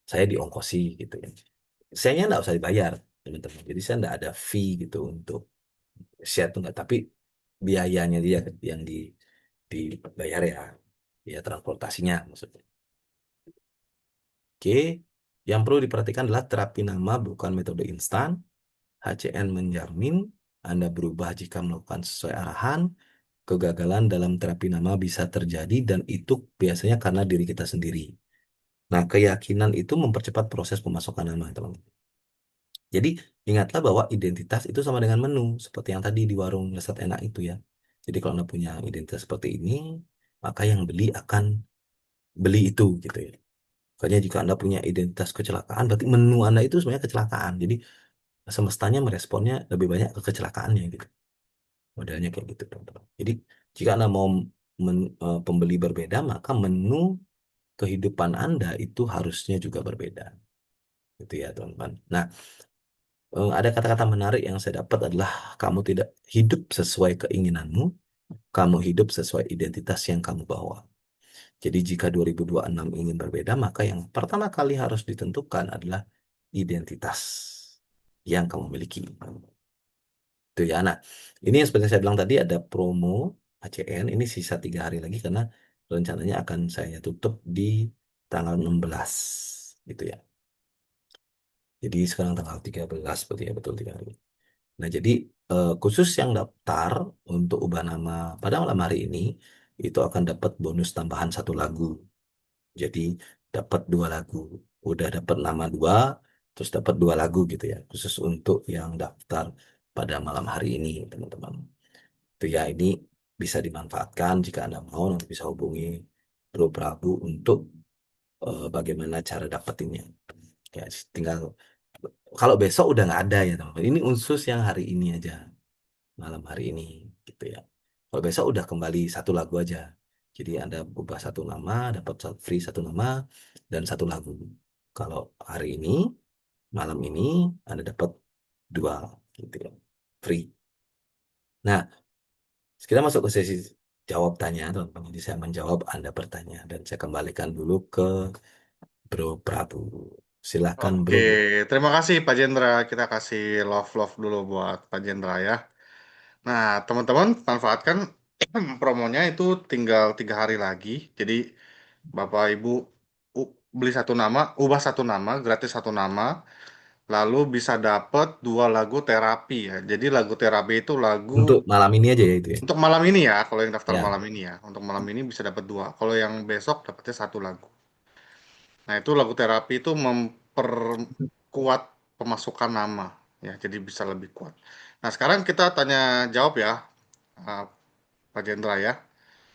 saya diongkosi gitu ya. Sayanya enggak usah dibayar teman-teman. Jadi saya enggak ada fee gitu untuk share tuh enggak. Tapi biayanya dia yang dibayar ya. Ya transportasinya maksudnya. Oke, yang perlu diperhatikan adalah terapi nama bukan metode instan. HCN menjamin Anda berubah jika melakukan sesuai arahan. Kegagalan dalam terapi nama bisa terjadi dan itu biasanya karena diri kita sendiri. Nah, keyakinan itu mempercepat proses pemasukan nama, teman-teman. Jadi, ingatlah bahwa identitas itu sama dengan menu, seperti yang tadi di warung Lesat Enak itu ya. Jadi, kalau Anda punya identitas seperti ini, maka yang beli akan beli itu gitu ya. Makanya jika Anda punya identitas kecelakaan, berarti menu Anda itu sebenarnya kecelakaan. Jadi semestanya meresponnya lebih banyak ke kecelakaannya gitu. Modelnya kayak gitu, teman-teman. Jadi jika Anda mau pembeli berbeda, maka menu kehidupan Anda itu harusnya juga berbeda. Gitu ya, teman-teman. Nah, ada kata-kata menarik yang saya dapat adalah kamu tidak hidup sesuai keinginanmu, kamu hidup sesuai identitas yang kamu bawa. Jadi jika 2026 ingin berbeda, maka yang pertama kali harus ditentukan adalah identitas yang kamu miliki. Itu ya. Nah, ini yang seperti saya bilang tadi ada promo ACN. Ini sisa 3 hari lagi karena rencananya akan saya tutup di tanggal 16 gitu ya. Jadi sekarang tanggal 13 berarti ya betul 3 hari. Nah, jadi khusus yang daftar untuk ubah nama pada malam hari ini itu akan dapat bonus tambahan 1 lagu. Jadi dapat 2 lagu. Udah dapat nama 2, terus dapat 2 lagu gitu ya. Khusus untuk yang daftar pada malam hari ini, teman-teman. Itu ya, ini bisa dimanfaatkan jika Anda mau nanti bisa hubungi Bro Prabu untuk bagaimana cara dapetinnya. Ya, tinggal kalau besok udah nggak ada ya teman-teman. Ini khusus yang hari ini aja, malam hari ini gitu ya. Kalau besok udah kembali 1 lagu aja. Jadi Anda ubah 1 nama, dapat free 1 nama dan 1 lagu. Kalau hari ini, malam ini Anda dapat 2 gitu ya, free. Nah, kita masuk ke sesi jawab tanya, teman-teman. Jadi saya menjawab Anda bertanya dan saya kembalikan dulu ke Bro Prabu. Silahkan Oke, bro. terima kasih Pak Jendra. Kita kasih love-love dulu buat Pak Jendra ya. Nah, teman-teman, manfaatkan promonya itu tinggal 3 hari lagi. Jadi, Bapak Ibu beli satu nama, ubah satu nama, gratis satu nama, lalu bisa dapat 2 lagu terapi ya. Jadi lagu terapi itu lagu Untuk malam ini aja ya itu ya. untuk malam ini ya. Kalau yang daftar Ya. malam ini ya, untuk malam ini bisa dapat 2. Kalau yang besok dapatnya 1 lagu. Nah, itu lagu terapi itu memperkuat pemasukan nama ya, jadi bisa lebih kuat. Nah, sekarang kita tanya jawab ya, eh, Pak Jendra ya.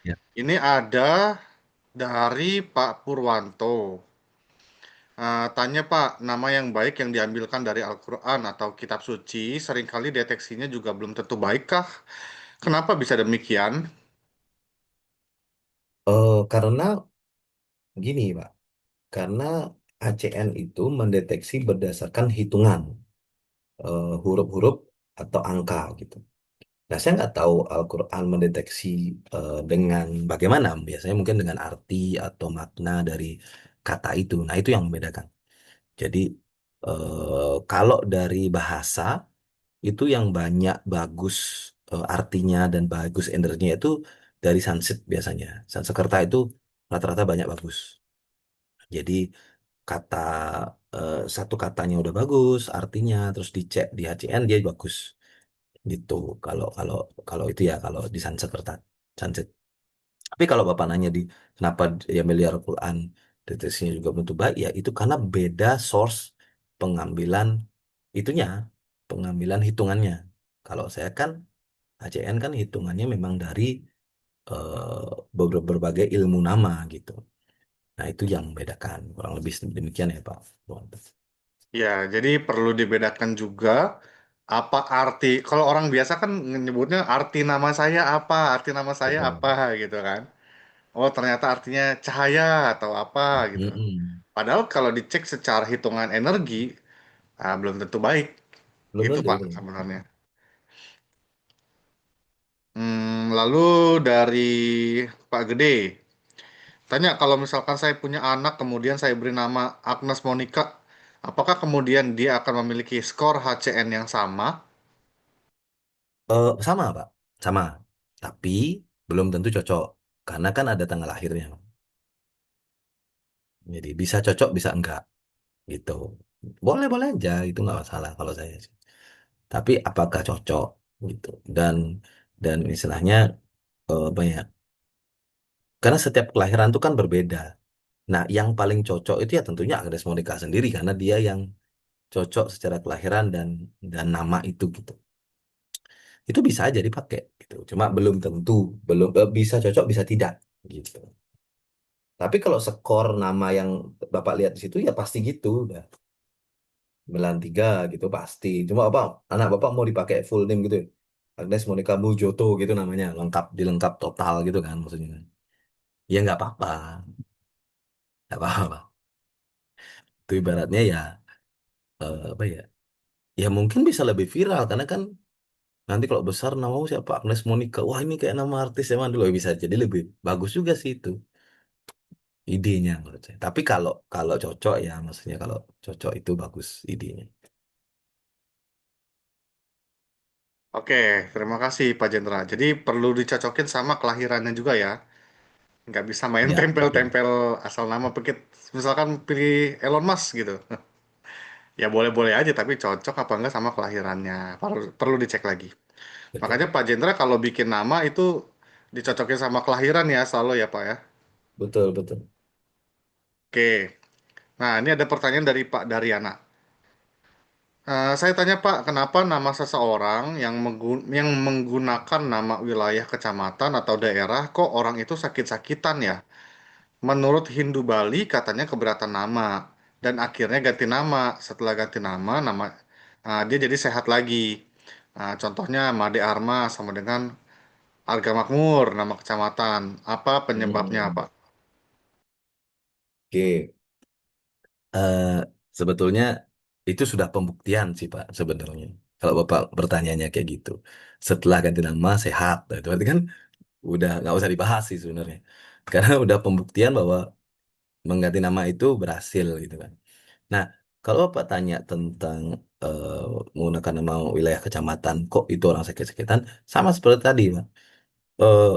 Ya. Ini ada dari Pak Purwanto. Tanya Pak, nama yang baik yang diambilkan dari Al-Quran atau kitab suci seringkali deteksinya juga belum tentu baik kah? Kenapa bisa demikian? Karena gini Pak, karena ACN itu mendeteksi berdasarkan hitungan huruf-huruf atau angka gitu. Nah, saya nggak tahu Al-Quran mendeteksi dengan bagaimana. Biasanya mungkin dengan arti atau makna dari kata itu. Nah, itu yang membedakan. Jadi, kalau dari bahasa, itu yang banyak bagus artinya dan bagus energinya itu dari Sanskrit biasanya. Sanskerta itu rata-rata banyak bagus. Jadi, kata satu katanya udah bagus, artinya terus dicek di HCN dia bagus gitu. Kalau kalau kalau itu ya kalau di Sanskerta, Sanskrit. Tapi kalau Bapak nanya di kenapa ya miliar Quran deteksinya juga bentuk baik ya itu karena beda source pengambilan itunya, pengambilan hitungannya. Kalau saya kan ACN kan hitungannya memang dari berbagai ilmu nama gitu. Nah, itu yang membedakan. Kurang lebih demikian ya Pak. Ya, jadi perlu dibedakan juga apa arti. Kalau orang biasa kan menyebutnya arti nama saya apa, arti nama saya apa Betul. gitu kan. Oh, ternyata artinya cahaya atau apa gitu. Mm-mm. Padahal kalau dicek secara hitungan energi, belum tentu baik. Belum Itu tentu. Pak sebenarnya. Lalu dari Pak Gede, tanya kalau misalkan saya punya anak, kemudian saya beri nama Agnes Monica, apakah kemudian dia akan memiliki skor HCN yang sama? Sama Pak, sama. Tapi belum tentu cocok. Karena kan ada tanggal lahirnya. Jadi bisa cocok, bisa enggak. Gitu. Boleh-boleh aja, itu nggak masalah kalau saya sih. Tapi apakah cocok gitu. Dan istilahnya banyak. Karena setiap kelahiran itu kan berbeda. Nah, yang paling cocok itu ya tentunya Agnes Monica sendiri karena dia yang cocok secara kelahiran dan nama itu gitu. Itu bisa aja dipakai gitu. Cuma belum tentu, belum bisa cocok, bisa tidak gitu. Tapi kalau skor nama yang Bapak lihat di situ ya pasti gitu udah 93 gitu pasti. Cuma apa anak Bapak mau dipakai full name gitu ya. Agnes Monica Mujoto gitu namanya, lengkap dilengkap total gitu kan maksudnya. Ya nggak apa-apa, nggak apa-apa. Itu ibaratnya ya apa ya? Ya mungkin bisa lebih viral karena kan nanti kalau besar namamu siapa Agnes Monica. Wah, ini kayak nama artis zaman dulu. Ya bisa jadi lebih bagus juga sih itu idenya menurut saya. Tapi kalau kalau cocok ya maksudnya kalau cocok itu bagus idenya. Oke, terima kasih Pak Jendra. Jadi perlu dicocokin sama kelahirannya juga ya. Nggak bisa main Ya, betul. tempel-tempel asal nama pikir. Misalkan pilih Elon Musk gitu. Ya boleh-boleh aja, tapi cocok apa enggak sama kelahirannya. Perlu dicek lagi. Makanya Betul. Pak Jendra kalau bikin nama itu dicocokin sama kelahiran ya selalu ya Pak ya. Betul, betul. Oke. Nah, ini ada pertanyaan dari Pak Daryana. Saya tanya Pak, kenapa nama seseorang yang menggunakan nama wilayah kecamatan atau daerah kok orang itu sakit-sakitan ya? Menurut Hindu Bali katanya keberatan nama dan akhirnya ganti nama. Setelah ganti dia jadi sehat lagi. Contohnya Made Arma sama dengan Arga Makmur, nama kecamatan. Apa penyebabnya Hmm. Pak? Oke. Eh, Sebetulnya itu sudah pembuktian sih Pak sebenarnya. Kalau Bapak bertanyanya kayak gitu. Setelah ganti nama sehat. Nah, itu berarti kan udah nggak usah dibahas sih sebenarnya. Karena udah pembuktian bahwa mengganti nama itu berhasil gitu kan. Nah, kalau Bapak tanya tentang eh, menggunakan nama wilayah kecamatan, kok itu orang sakit-sakitan, sama seperti tadi, Pak. Eh,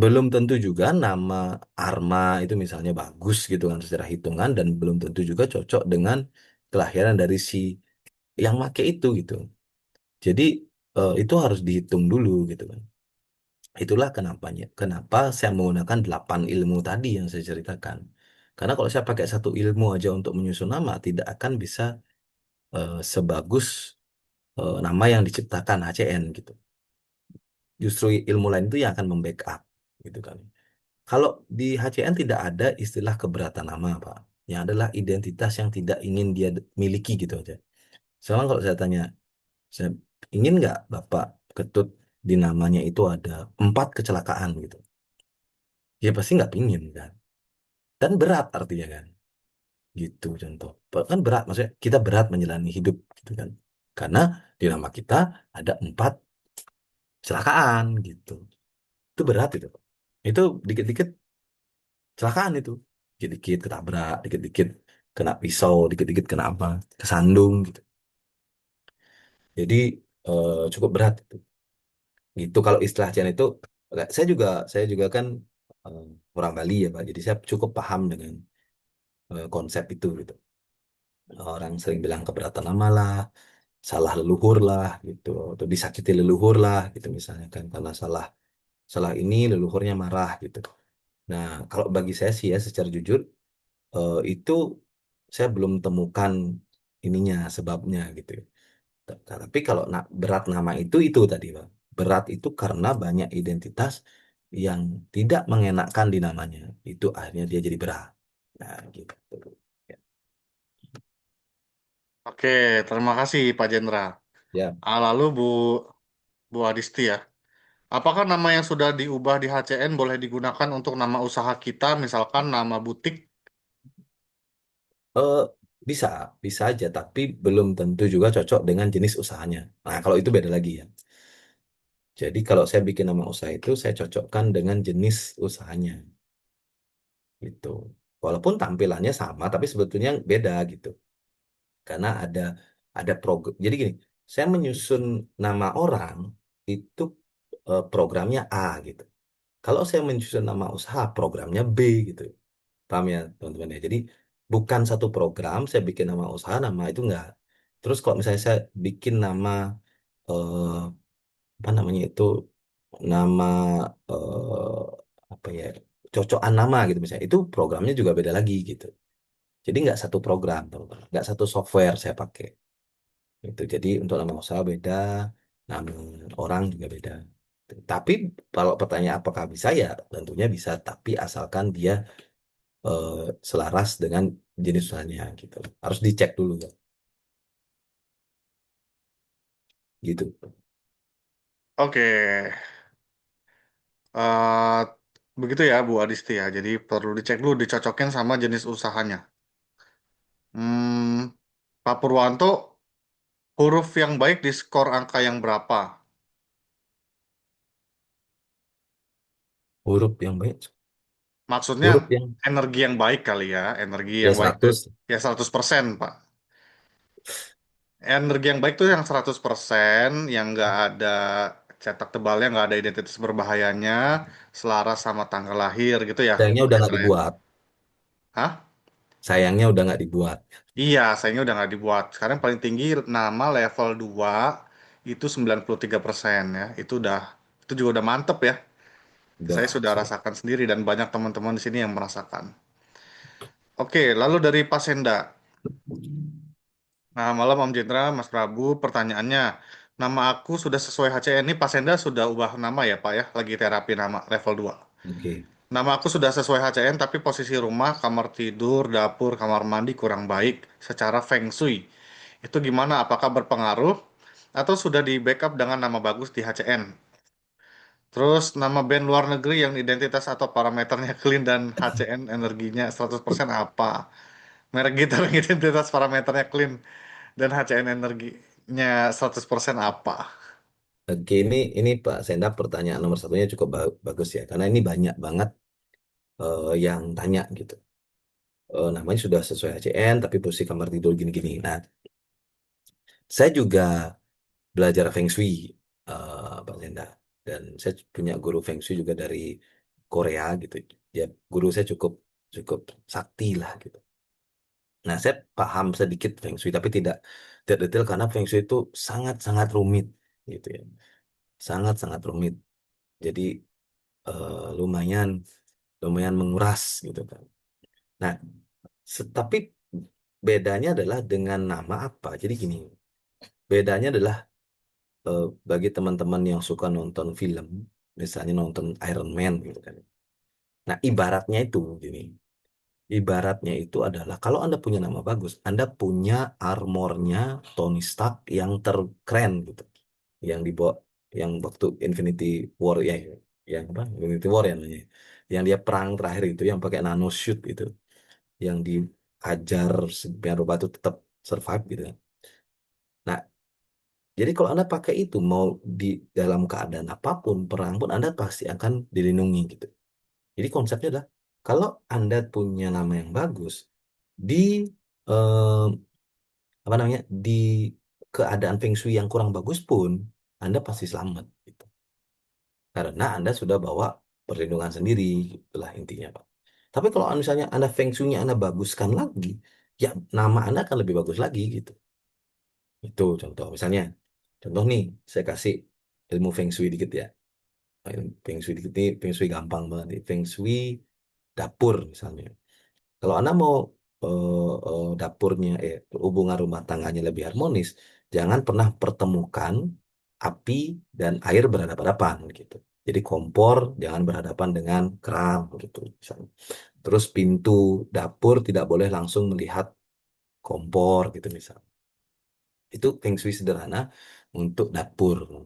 Belum tentu juga nama Arma itu misalnya bagus gitu kan secara hitungan, dan belum tentu juga cocok dengan kelahiran dari si yang make itu gitu. Jadi itu harus dihitung dulu gitu kan. Itulah kenapa saya menggunakan 8 ilmu tadi yang saya ceritakan. Karena kalau saya pakai satu ilmu aja untuk menyusun nama, tidak akan bisa sebagus nama yang diciptakan HCN gitu. Justru ilmu lain itu yang akan membackup gitu kan. Kalau di HCN tidak ada istilah keberatan nama, Pak. Yang adalah identitas yang tidak ingin dia miliki gitu aja. Sekarang kalau saya tanya, saya ingin nggak Bapak Ketut di namanya itu ada 4 kecelakaan gitu. Ya pasti nggak pingin kan. Dan berat artinya kan. Gitu contoh. Kan berat, maksudnya kita berat menjalani hidup gitu kan. Karena di nama kita ada 4 kecelakaan gitu. Itu berat itu, Pak. Itu dikit-dikit kecelakaan itu. Dikit-dikit ketabrak, dikit-dikit kena pisau, dikit-dikit kena apa, kesandung gitu. Jadi cukup berat itu. Gitu kalau istilah Cian itu, saya juga kan eh, orang Bali ya Pak. Jadi saya cukup paham dengan konsep itu gitu. Orang sering bilang keberatan nama lah, salah leluhur lah gitu, atau disakiti leluhur lah gitu misalnya kan, karena salah salah ini leluhurnya marah gitu. Nah, kalau bagi saya sih ya secara jujur itu saya belum temukan ininya sebabnya gitu. Tapi kalau berat nama itu tadi Pak. Berat itu karena banyak identitas yang tidak mengenakan di namanya. Itu akhirnya dia jadi berat. Nah, gitu. Ya. Oke, terima kasih Pak Jendra. Ya. Lalu Bu Adisti ya. Apakah nama yang sudah diubah di HCN boleh digunakan untuk nama usaha kita, misalkan nama butik? Eh, bisa, bisa aja, tapi belum tentu juga cocok dengan jenis usahanya. Nah, kalau itu beda lagi ya. Jadi kalau saya bikin nama usaha itu, saya cocokkan dengan jenis usahanya, gitu. Walaupun tampilannya sama, tapi sebetulnya beda gitu. Karena ada program. Jadi gini, saya menyusun nama orang itu programnya A gitu. Kalau saya menyusun nama usaha, programnya B gitu. Paham ya teman-teman ya. Jadi bukan satu program saya bikin nama usaha, nama itu enggak. Terus kalau misalnya saya bikin nama eh, apa namanya itu, nama eh, apa ya, cocokan nama gitu misalnya, itu programnya juga beda lagi gitu. Jadi nggak satu program teman-teman, nggak satu software saya pakai. Itu jadi untuk nama usaha beda, nama orang juga beda. Tapi kalau pertanyaan apakah bisa, ya tentunya bisa, tapi asalkan dia eh, selaras dengan jenis usahanya gitu. Harus dicek dulu ya, gitu. Oke, eh, begitu ya Bu Adisti ya. Jadi perlu dicek dulu, dicocokin sama jenis usahanya. Hmm, Pak Purwanto, huruf yang baik di skor angka yang berapa? Huruf yang baik, Maksudnya huruf yang energi yang baik kali ya. Energi ya yang baik itu 100. ya 100% Pak. Energi yang baik tuh yang 100%, yang nggak ada cetak tebalnya, nggak ada identitas berbahayanya, selaras sama tanggal lahir gitu ya, Sayangnya Pak udah nggak Hendra ya. dibuat. Hah? Sayangnya udah nggak dibuat. Iya, sayangnya udah nggak dibuat. Sekarang paling tinggi nama level 2 itu 93% ya. Itu juga udah mantep ya. Saya Udah, sudah rasakan sendiri dan banyak teman-teman di sini yang merasakan. Oke, lalu dari Pasenda. Nah, malam Om Jendra, Mas Prabu, pertanyaannya, nama aku sudah sesuai HCN. Ini Pasenda sudah ubah nama ya, Pak ya? Lagi terapi nama level 2. oke. Nama aku sudah sesuai HCN, tapi posisi rumah, kamar tidur, dapur, kamar mandi kurang baik secara Feng Shui. Itu gimana? Apakah berpengaruh? Atau sudah di backup dengan nama bagus di HCN? Terus nama band luar negeri yang identitas atau parameternya clean dan HCN energinya 100% apa? Merek gitar yang identitas parameternya clean dan HCN energinya 100% apa? Oke, ini Pak Senda, pertanyaan nomor satunya cukup bagus ya, karena ini banyak banget yang tanya gitu. namanya sudah sesuai HCN, tapi posisi kamar tidur gini-gini. Nah, saya juga belajar Feng Shui, Pak Zenda. Dan saya punya guru Feng Shui juga dari Korea gitu. Ya, guru saya cukup cukup sakti lah gitu. Nah, saya paham sedikit Feng Shui, tapi tidak detail karena Feng Shui itu sangat-sangat rumit gitu ya. Sangat-sangat rumit. Jadi lumayan lumayan menguras gitu kan. Nah, tapi bedanya adalah dengan nama apa. Jadi gini, bedanya adalah bagi teman-teman yang suka nonton film, misalnya nonton Iron Man gitu kan. Nah, ibaratnya itu adalah kalau Anda punya nama bagus, Anda punya armornya Tony Stark yang terkeren gitu, yang dibawa, yang waktu Infinity War ya, yang apa? Infinity War ya namanya, yang dia perang terakhir itu, yang pakai nano suit itu, yang dihajar sebiar rupa itu tetap survive gitu kan. Nah, jadi kalau Anda pakai itu mau di dalam keadaan apapun, perang pun Anda pasti akan dilindungi gitu. Jadi konsepnya adalah kalau Anda punya nama yang bagus di eh, apa namanya, di keadaan feng shui yang kurang bagus pun Anda pasti selamat gitu. Karena Anda sudah bawa perlindungan sendiri, itulah intinya, Pak. Tapi kalau misalnya Anda feng shui-nya Anda baguskan lagi, ya nama Anda akan lebih bagus lagi gitu. Itu contoh. Misalnya, contoh nih, saya kasih ilmu feng shui dikit ya. Feng shui dikit nih, feng shui gampang banget nih. Feng shui dapur misalnya. Kalau Anda mau dapurnya, hubungan rumah tangganya lebih harmonis, jangan pernah pertemukan api dan air berhadapan-hadapan gitu. Jadi kompor jangan berhadapan dengan keran gitu misalnya. Terus pintu dapur tidak boleh langsung melihat kompor gitu misalnya. Itu feng shui sederhana untuk dapur.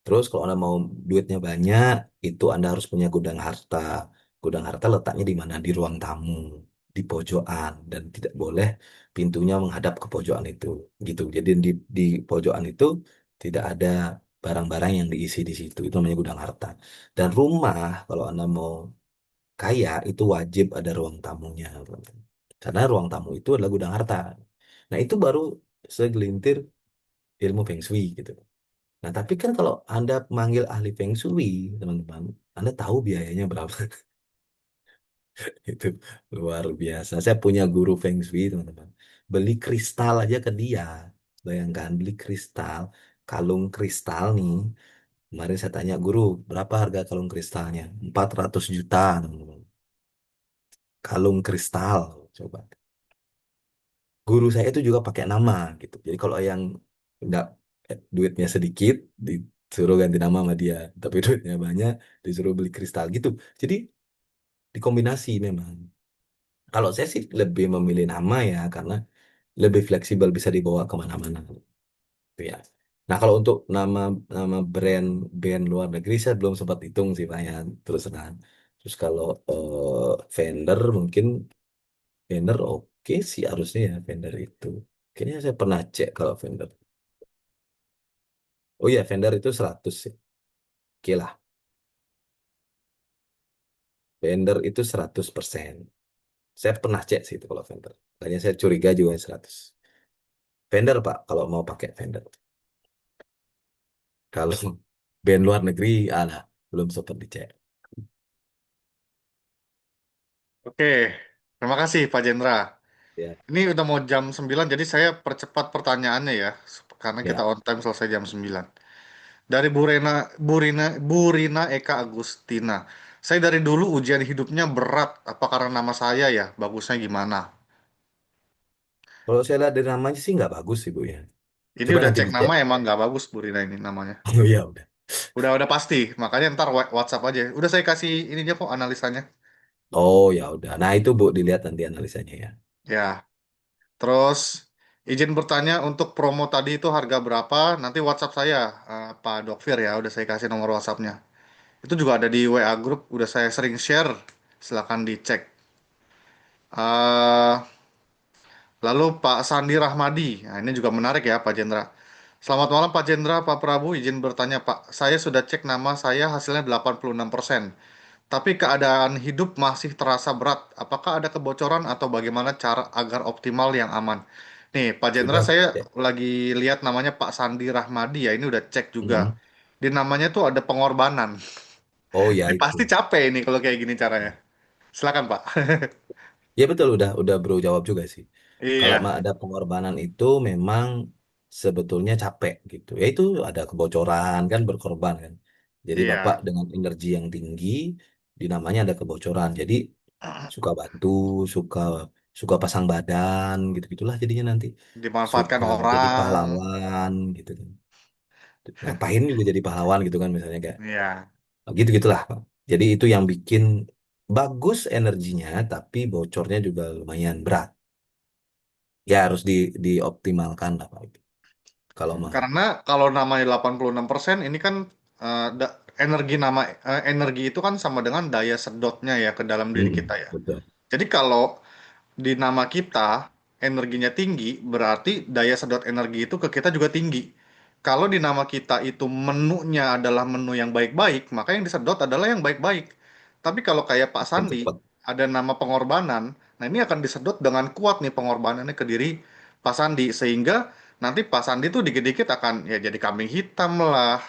Terus kalau Anda mau duitnya banyak, itu Anda harus punya gudang harta. Gudang harta letaknya di mana? Di ruang tamu, di pojokan, dan tidak boleh pintunya menghadap ke pojokan itu. Gitu. Jadi di pojokan itu tidak ada barang-barang yang diisi di situ. Itu namanya gudang harta. Dan rumah, kalau Anda mau kaya, itu wajib ada ruang tamunya. Karena ruang tamu itu adalah gudang harta. Nah, itu baru segelintir ilmu feng shui gitu. Nah, tapi kan kalau Anda manggil ahli Feng Shui, teman-teman, Anda tahu biayanya berapa? Itu luar biasa. Saya punya guru Feng Shui, teman-teman. Beli kristal aja ke dia. Bayangkan, beli kristal, kalung kristal nih. Kemarin saya tanya, guru, berapa harga kalung kristalnya? 400 juta, teman-teman. Kalung kristal, coba. Guru saya itu juga pakai nama, gitu. Jadi kalau yang nggak duitnya sedikit, disuruh ganti nama sama dia. Tapi duitnya banyak, disuruh beli kristal gitu. Jadi dikombinasi memang. Kalau saya sih lebih memilih nama ya, karena lebih fleksibel bisa dibawa kemana-mana. Gitu ya. Nah kalau untuk nama nama band luar negeri saya belum sempat hitung sih Pak ya, terus terang. Terus kalau vendor mungkin vendor oke sih harusnya ya vendor itu. Kayaknya saya pernah cek kalau vendor. Oh iya vendor itu 100 sih. Oke lah. Vendor itu 100%. Saya pernah cek sih itu kalau vendor. Makanya saya curiga juga 100. Vendor Pak, kalau mau pakai vendor. Kalau band luar negeri, alah, belum sempat dicek. Oke, terima kasih Pak Jendra. Ya, Ini udah mau jam 9, jadi saya percepat pertanyaannya ya, karena kita ya. on time selesai jam 9. Dari Bu Rina Eka Agustina. Saya dari dulu ujian hidupnya berat, apa karena nama saya ya? Bagusnya gimana? Kalau saya lihat dari namanya sih nggak bagus sih Bu ya. Ini Coba udah nanti cek dicek. nama emang nggak bagus Bu Rina ini namanya. Oh ya udah. Udah pasti, makanya ntar WhatsApp aja. Udah saya kasih ini aja kok analisanya. Oh ya udah. Nah itu Bu dilihat nanti analisanya ya. Ya, terus izin bertanya untuk promo tadi itu harga berapa? Nanti WhatsApp saya, Pak Dokfir ya. Udah saya kasih nomor WhatsAppnya. Itu juga ada di WA Group, udah saya sering share. Silahkan dicek. eh Lalu Pak Sandi Rahmadi. Nah, ini juga menarik ya Pak Jendra. Selamat malam Pak Jendra, Pak Prabu. Izin bertanya Pak. Saya sudah cek nama saya hasilnya 86%. tapi keadaan hidup masih terasa berat. Apakah ada kebocoran atau bagaimana cara agar optimal yang aman? Nih, Pak Jendra, Sudah saya cek. lagi lihat namanya Pak Sandi Rahmadi ya. Ini udah cek juga. Hmm. Di namanya tuh ada pengorbanan. Oh ya Ini pasti itu. capek ini kalau kayak gini caranya. Silakan, Pak. Ya betul udah bro jawab juga sih. Kalau Iya, ada pengorbanan itu memang sebetulnya capek gitu. Ya itu ada kebocoran kan berkorban kan. Jadi Bapak iya. dengan energi yang tinggi di namanya ada kebocoran. Jadi suka bantu, suka suka pasang badan gitu-gitulah jadinya nanti. Dimanfaatkan Suka jadi orang. pahlawan gitu kan. Ngapain juga jadi pahlawan gitu kan misalnya kayak Iya. gitu-gitulah Pak. Jadi itu yang bikin bagus energinya tapi bocornya juga lumayan berat. Ya harus dioptimalkan lah Pak. Kalau mau. Karena kalau namanya 86% ini kan energi energi itu kan sama dengan daya sedotnya ya ke dalam diri kita ya. Betul. Jadi kalau di nama kita energinya tinggi, berarti daya sedot energi itu ke kita juga tinggi. Kalau di nama kita itu menunya adalah menu yang baik-baik, maka yang disedot adalah yang baik-baik. Tapi kalau kayak Pak Yang Sandi, cepat. ada nama pengorbanan, nah ini akan disedot dengan kuat nih pengorbanannya ke diri Pak Sandi, sehingga nanti Pak Sandi tuh dikit-dikit akan ya jadi kambing hitam lah,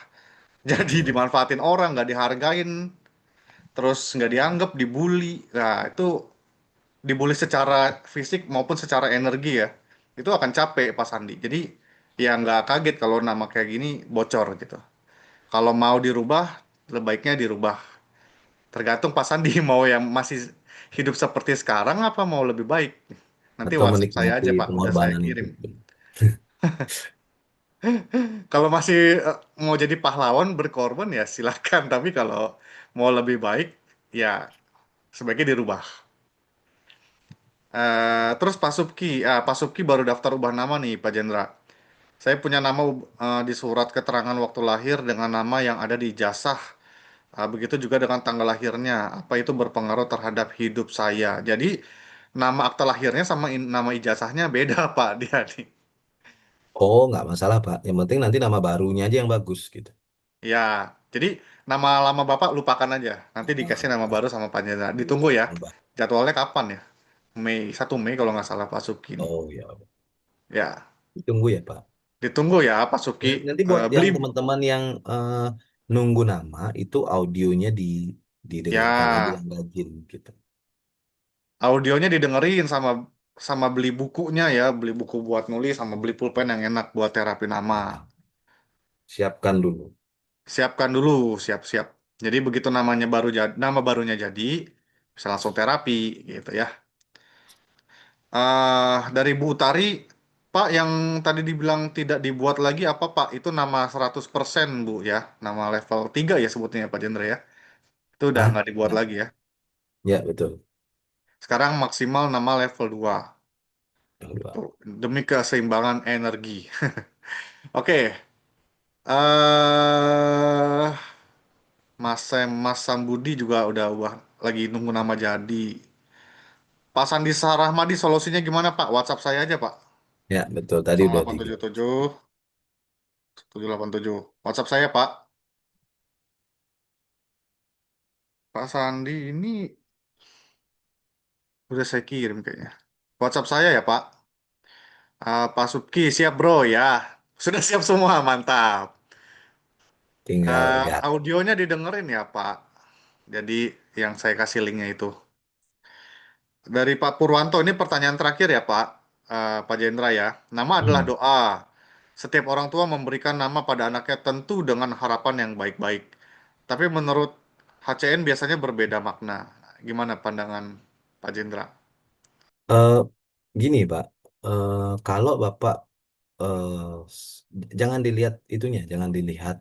jadi Mm-mm. dimanfaatin orang, nggak dihargain, terus nggak dianggap, dibully. Nah, itu dibully secara fisik maupun secara energi ya, itu akan capek Pak Sandi. Jadi ya nggak kaget kalau nama kayak gini bocor gitu. Kalau mau dirubah, lebih baiknya dirubah. Tergantung Pak Sandi mau yang masih hidup seperti sekarang apa mau lebih baik. Nanti Atau WhatsApp saya menikmati aja Pak, udah saya pengorbanan itu. kirim. Kalau masih mau jadi pahlawan berkorban ya silakan. Tapi kalau mau lebih baik ya sebaiknya dirubah. Terus Pak Subki baru daftar ubah nama nih Pak Jendra. Saya punya nama di surat keterangan waktu lahir dengan nama yang ada di ijazah. Begitu juga dengan tanggal lahirnya. Apa itu berpengaruh terhadap hidup saya? Jadi nama akta lahirnya sama nama ijazahnya beda Pak dia nih. Oh, nggak masalah, Pak. Yang penting nanti nama barunya aja yang bagus gitu. Ya, jadi nama lama Bapak lupakan aja. Nanti Ah, dikasih nama baru sama Pak Jendra. Ditunggu ya. Mbak. Jadwalnya kapan ya? Mei, 1 Mei kalau nggak salah Pak Subki nih. Oh ya, Ya, tunggu ya, Pak. ditunggu ya Pak Subki. Nanti buat yang Beli teman-teman yang nunggu nama itu audionya didengarkan aja ya yang rajin gitu. audionya didengerin sama sama beli bukunya ya, beli buku buat nulis sama beli pulpen yang enak buat terapi nama. Nah, siapkan dulu. Siapkan dulu, siap-siap. Jadi begitu namanya baru jadi, nama barunya jadi, bisa langsung terapi gitu ya. Dari Bu Utari, Pak yang tadi dibilang tidak dibuat lagi apa Pak? Itu nama 100% Bu ya, nama level 3 ya sebutnya Pak Jendra ya. Itu udah Ah, nggak dibuat ya, lagi ya. ya betul. Sekarang maksimal nama level 2. Yang dua. Tuh, demi keseimbangan energi. Oke, eh Mas Sambudi juga udah lagi nunggu nama jadi. Pak Sandi Sarahmadi solusinya gimana Pak? WhatsApp saya aja Pak. Ya, betul. Tadi udah tiga. 0877 787. WhatsApp saya Pak. Pak Sandi ini udah saya kirim kayaknya. WhatsApp saya ya Pak. Pak Subki siap bro ya. Sudah siap semua, mantap. Tinggal lihat. Audionya didengerin ya Pak. Jadi yang saya kasih linknya itu. Dari Pak Purwanto ini pertanyaan terakhir ya Pak, Pak Jendra ya. Nama adalah Hmm. doa. Setiap orang tua memberikan nama pada anaknya tentu dengan harapan yang baik-baik. Tapi menurut HCN biasanya berbeda makna. Gimana pandangan Pak Jendra? Eh, Gini, Pak. Kalau Bapak eh, s- jangan dilihat itunya, jangan dilihat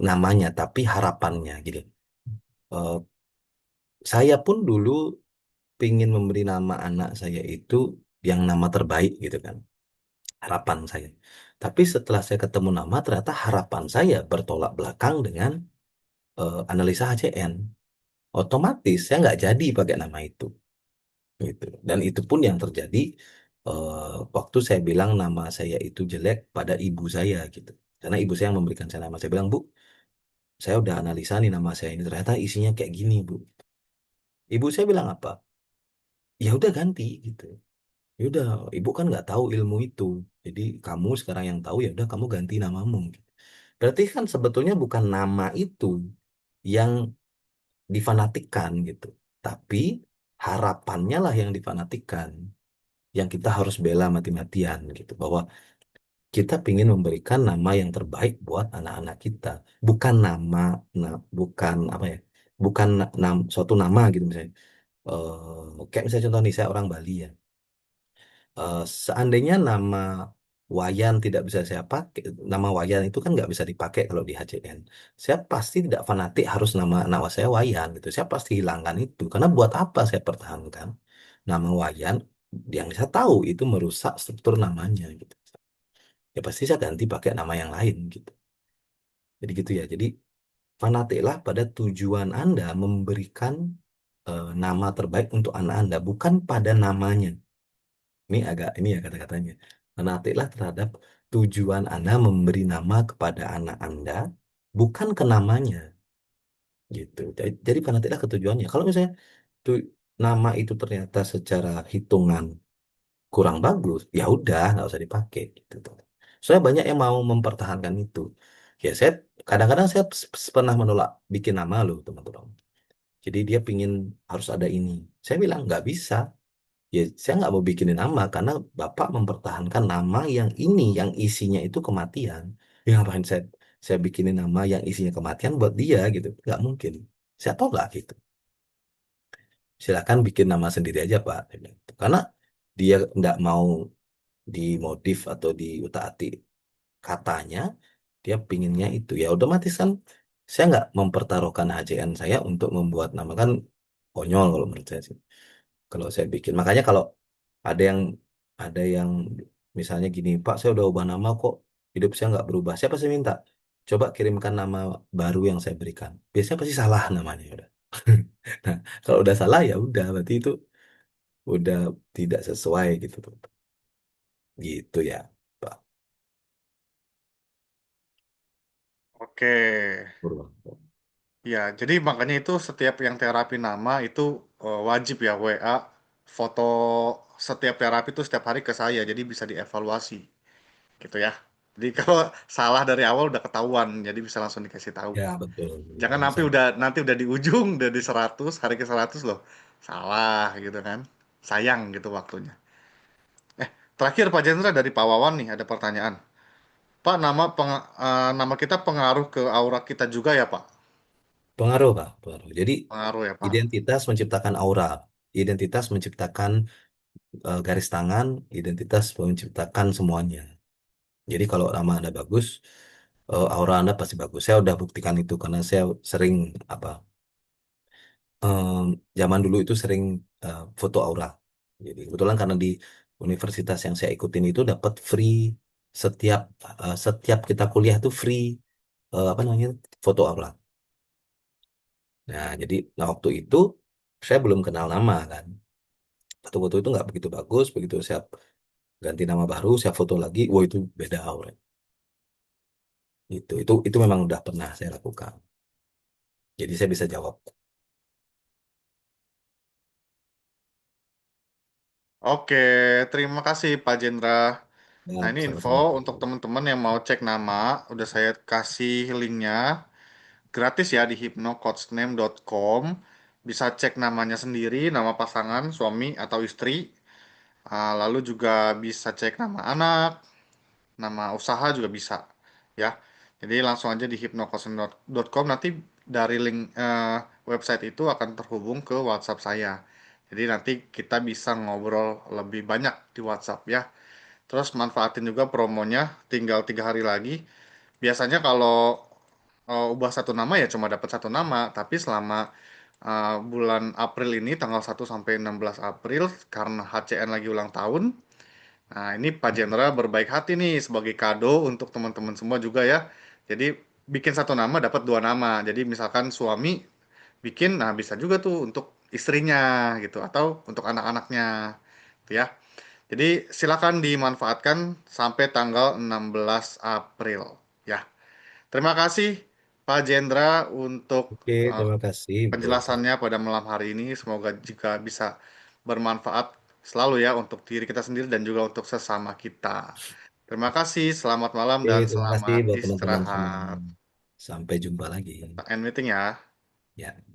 namanya, tapi harapannya gitu. Eh, saya pun dulu pingin memberi nama anak saya itu yang nama terbaik gitu kan, harapan saya. Tapi setelah saya ketemu nama, ternyata harapan saya bertolak belakang dengan analisa HCN. Otomatis saya nggak jadi pakai nama itu, gitu. Dan itu pun yang terjadi waktu saya bilang nama saya itu jelek pada ibu saya gitu. Karena ibu saya yang memberikan saya nama. Saya bilang, Bu, saya udah analisa nih nama saya ini ternyata isinya kayak gini Bu. Ibu saya bilang apa? Ya udah ganti gitu. Ya udah, ibu kan nggak tahu ilmu itu. Jadi kamu sekarang yang tahu ya udah kamu ganti namamu. Berarti kan sebetulnya bukan nama itu yang difanatikan gitu. Tapi harapannya lah yang difanatikan. Yang kita harus bela mati-matian gitu. Bahwa kita ingin memberikan nama yang terbaik buat anak-anak kita. Bukan nama, bukan apa ya, bukan suatu nama gitu misalnya. Kayak misalnya contoh nih, saya orang Bali ya. Seandainya nama Wayan tidak bisa saya pakai, nama Wayan itu kan nggak bisa dipakai kalau di HCN. Saya pasti tidak fanatik harus nama saya Wayan gitu. Saya pasti hilangkan itu. Karena buat apa saya pertahankan nama Wayan yang saya tahu itu merusak struktur namanya gitu. Ya pasti saya ganti pakai nama yang lain gitu. Jadi gitu ya. Jadi fanatiklah pada tujuan Anda memberikan nama terbaik untuk anak Anda, bukan pada namanya. Ini ya kata-katanya. Fanatiklah terhadap tujuan Anda memberi nama kepada anak Anda, bukan ke namanya, gitu. Jadi fanatiklah ke tujuannya. Kalau misalnya tuh nama itu ternyata secara hitungan kurang bagus, ya udah nggak usah dipakai, gitu. Soalnya banyak yang mau mempertahankan itu. Ya saya kadang-kadang saya pernah menolak bikin nama loh teman-teman. Jadi dia pingin harus ada ini. Saya bilang nggak bisa. Ya, saya nggak mau bikinin nama karena Bapak mempertahankan nama yang ini, yang isinya itu kematian. Ya ngapain saya bikinin nama yang isinya kematian buat dia gitu? Nggak mungkin. Saya tolak gitu. Silakan bikin nama sendiri aja Pak. Dia bilang gitu. Karena dia nggak mau dimodif atau diutak-atik katanya, dia pinginnya itu. Ya otomatis kan saya nggak mempertaruhkan HCN saya untuk membuat nama kan konyol kalau menurut saya sih. Kalau saya bikin. Makanya kalau ada yang ada yang misalnya gini, Pak, saya udah ubah nama kok, hidup saya nggak berubah. Siapa saya minta? Coba kirimkan nama baru yang saya berikan. Biasanya pasti salah namanya udah. Nah, kalau udah salah ya udah, berarti itu udah tidak sesuai gitu tuh. Gitu ya, Pak Oke. Purwanto. Ya, jadi makanya itu setiap yang terapi nama itu wajib ya WA foto setiap terapi itu setiap hari ke saya, jadi bisa dievaluasi gitu ya. Jadi kalau salah dari awal udah ketahuan, jadi bisa langsung dikasih tahu. Ya betul, Jangan bisa. nanti udah di ujung, udah di 100 hari ke 100 loh. Salah gitu kan. Sayang gitu waktunya. Terakhir Pak Jendra dari Pak Wawan nih ada pertanyaan. Pak, nama kita pengaruh ke aura kita juga ya, Pak? Pengaruh, Pak, pengaruh. Jadi Pengaruh ya, Pak. identitas menciptakan aura, identitas menciptakan garis tangan, identitas menciptakan semuanya. Jadi kalau nama Anda bagus, aura Anda pasti bagus. Saya udah buktikan itu karena saya sering apa em, zaman dulu itu sering foto aura. Jadi kebetulan karena di universitas yang saya ikutin itu dapat free setiap setiap kita kuliah tuh free apa namanya foto aura. Nah jadi nah waktu itu saya belum kenal nama kan. Foto-foto itu nggak begitu bagus. Begitu saya ganti nama baru, saya foto lagi, wah itu beda aura. Itu memang udah pernah saya lakukan. Jadi saya bisa jawab. Oke, terima kasih Pak Jendra. Ya, Nah, ini info sama-sama. untuk teman-teman yang mau cek nama, udah saya kasih linknya. Gratis ya di hypnocoachname.com. Bisa cek namanya sendiri, nama pasangan, suami atau istri. Lalu juga bisa cek nama anak, nama usaha juga bisa ya. Jadi langsung aja di hypnocoaching.com, nanti dari link website itu akan terhubung ke WhatsApp saya. Jadi nanti kita bisa ngobrol lebih banyak di WhatsApp ya. Terus manfaatin juga promonya, tinggal 3 hari lagi. Biasanya kalau ubah satu nama ya cuma dapat satu nama, tapi selama bulan April ini tanggal 1 sampai 16 April karena HCN lagi ulang tahun. Nah, ini Pak Jenderal berbaik hati nih sebagai kado untuk teman-teman semua juga ya. Jadi bikin satu nama dapat dua nama. Jadi misalkan suami bikin, nah bisa juga tuh untuk istrinya gitu atau untuk anak-anaknya, gitu ya. Jadi silakan dimanfaatkan sampai tanggal 16 April ya. Terima kasih Pak Jendra untuk Oke, uh, terima kasih Bro. penjelasannya pada malam hari ini. Semoga juga bisa bermanfaat selalu ya untuk diri kita sendiri dan juga untuk sesama kita. Terima kasih, selamat malam Oke, dan terima kasih selamat buat teman-teman semua. istirahat. Sampai jumpa lagi. End meeting ya. Ya.